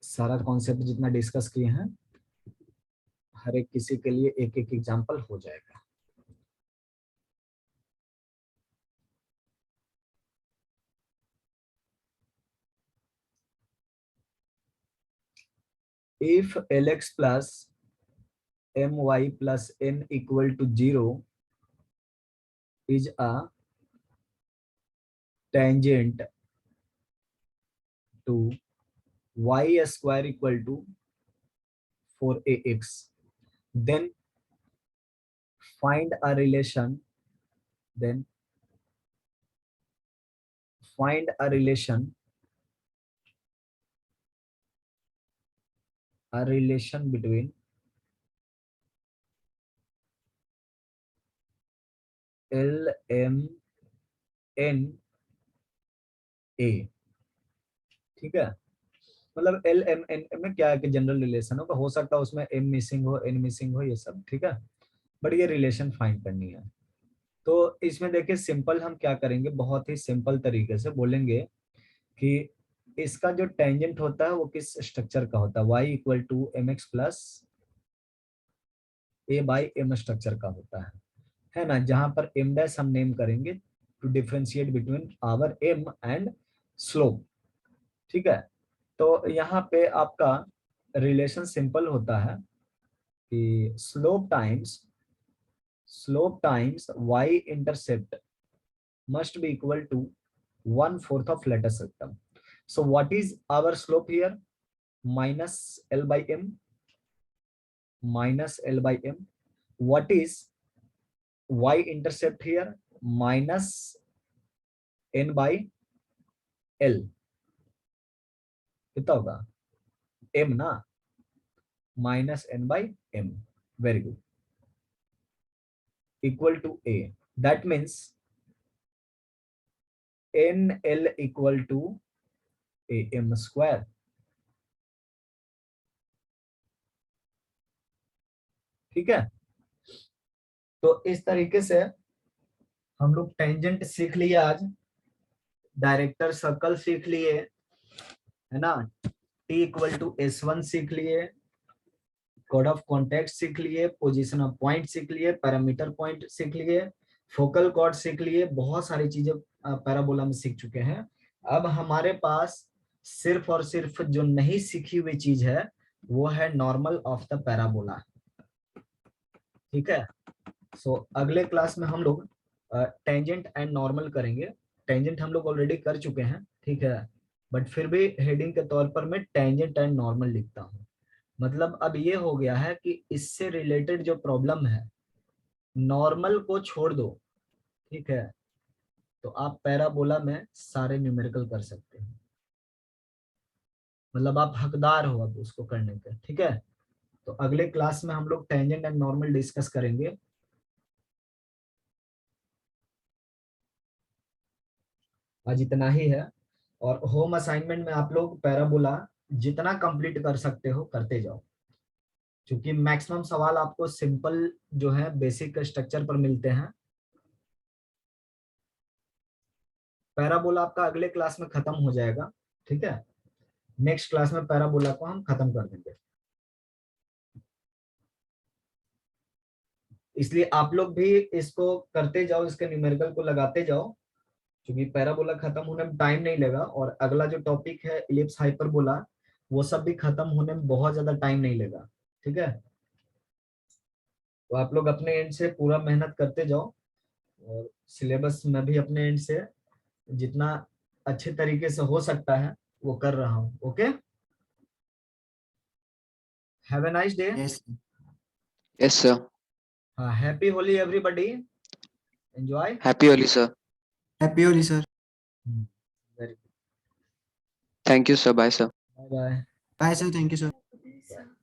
सारा कॉन्सेप्ट जितना डिस्कस किए हैं हर एक किसी के लिए एक एक एग्जांपल हो जाएगा। If Lx plus My plus n equal to 0 is a tangent to y square equal to 4ax, then find a relation between L M N A। ठीक है, मतलब L M N में क्या है कि जनरल रिलेशन होगा, हो सकता है उसमें M मिसिंग हो, N मिसिंग हो, ये सब ठीक है, बट ये रिलेशन फाइंड करनी है। तो इसमें देखिए सिंपल हम क्या करेंगे, बहुत ही सिंपल तरीके से बोलेंगे कि इसका जो टेंजेंट होता है वो किस स्ट्रक्चर का होता है, y equal to M X plus A by M structure का होता है ना, जहां पर m डैश हम नेम करेंगे to differentiate between our m and slope. ठीक है, तो यहाँ पे आपका रिलेशन सिंपल होता है कि slope times y intercept must be equal to 1/4 of lattice rectum. So what is our slope here? Minus L by m. What is y intercept here? Minus n by L. कितना होगा? m ना, minus n by m. Very good. Equal to a. That means nl equal to am square. ठीक है, तो इस तरीके से हम लोग टेंजेंट सीख लिए, आज डायरेक्टर सर्कल सीख लिए, है ना, T इक्वल टू S1 सीख लिए, कोड ऑफ कॉन्टेक्ट सीख लिए, पोजीशन ऑफ पॉइंट सीख लिए, पैरामीटर पॉइंट सीख लिए, फोकल कॉर्ड सीख लिए, बहुत सारी चीजें पैराबोला में सीख चुके हैं। अब हमारे पास सिर्फ और सिर्फ जो नहीं सीखी हुई चीज है वो है नॉर्मल ऑफ द पैराबोला। ठीक है, सो अगले क्लास में हम लोग टेंजेंट एंड नॉर्मल करेंगे। टेंजेंट हम लोग ऑलरेडी कर चुके हैं, ठीक है, बट फिर भी हेडिंग के तौर पर मैं टेंजेंट एंड नॉर्मल लिखता हूँ। मतलब अब ये हो गया है कि इससे रिलेटेड जो प्रॉब्लम है, नॉर्मल को छोड़ दो, ठीक है, तो आप पैराबोला में सारे न्यूमेरिकल कर सकते हैं, मतलब आप हकदार हो अब उसको करने के। ठीक है, तो अगले क्लास में हम लोग टेंजेंट एंड नॉर्मल डिस्कस करेंगे। आज इतना ही है, और होम असाइनमेंट में आप लोग पैराबोला जितना कंप्लीट कर सकते हो करते जाओ, क्योंकि मैक्सिमम सवाल आपको सिंपल जो है बेसिक स्ट्रक्चर पर मिलते हैं। पैराबोला आपका अगले क्लास में खत्म हो जाएगा, ठीक है, नेक्स्ट क्लास में पैराबोला को हम खत्म कर देंगे। इसलिए आप लोग भी इसको करते जाओ, इसके न्यूमेरिकल को लगाते जाओ, क्योंकि पैराबोला खत्म होने में टाइम नहीं लगा, और अगला जो टॉपिक है इलिप्स हाइपरबोला, वो सब भी खत्म होने में बहुत ज्यादा टाइम नहीं लगा। ठीक है, तो आप लोग अपने एंड से पूरा मेहनत करते जाओ, और सिलेबस में भी अपने एंड से जितना अच्छे तरीके से हो सकता है वो कर रहा हूँ। Okay, have a nice day. Yes. Yes, sir. हाँ, happy Holi everybody, enjoy. Happy Holi, sir. Happy Holi, sir. Very good, Thank you, sir. Bye, sir. Bye bye. Bye, sir. Thank you, sir. Bye.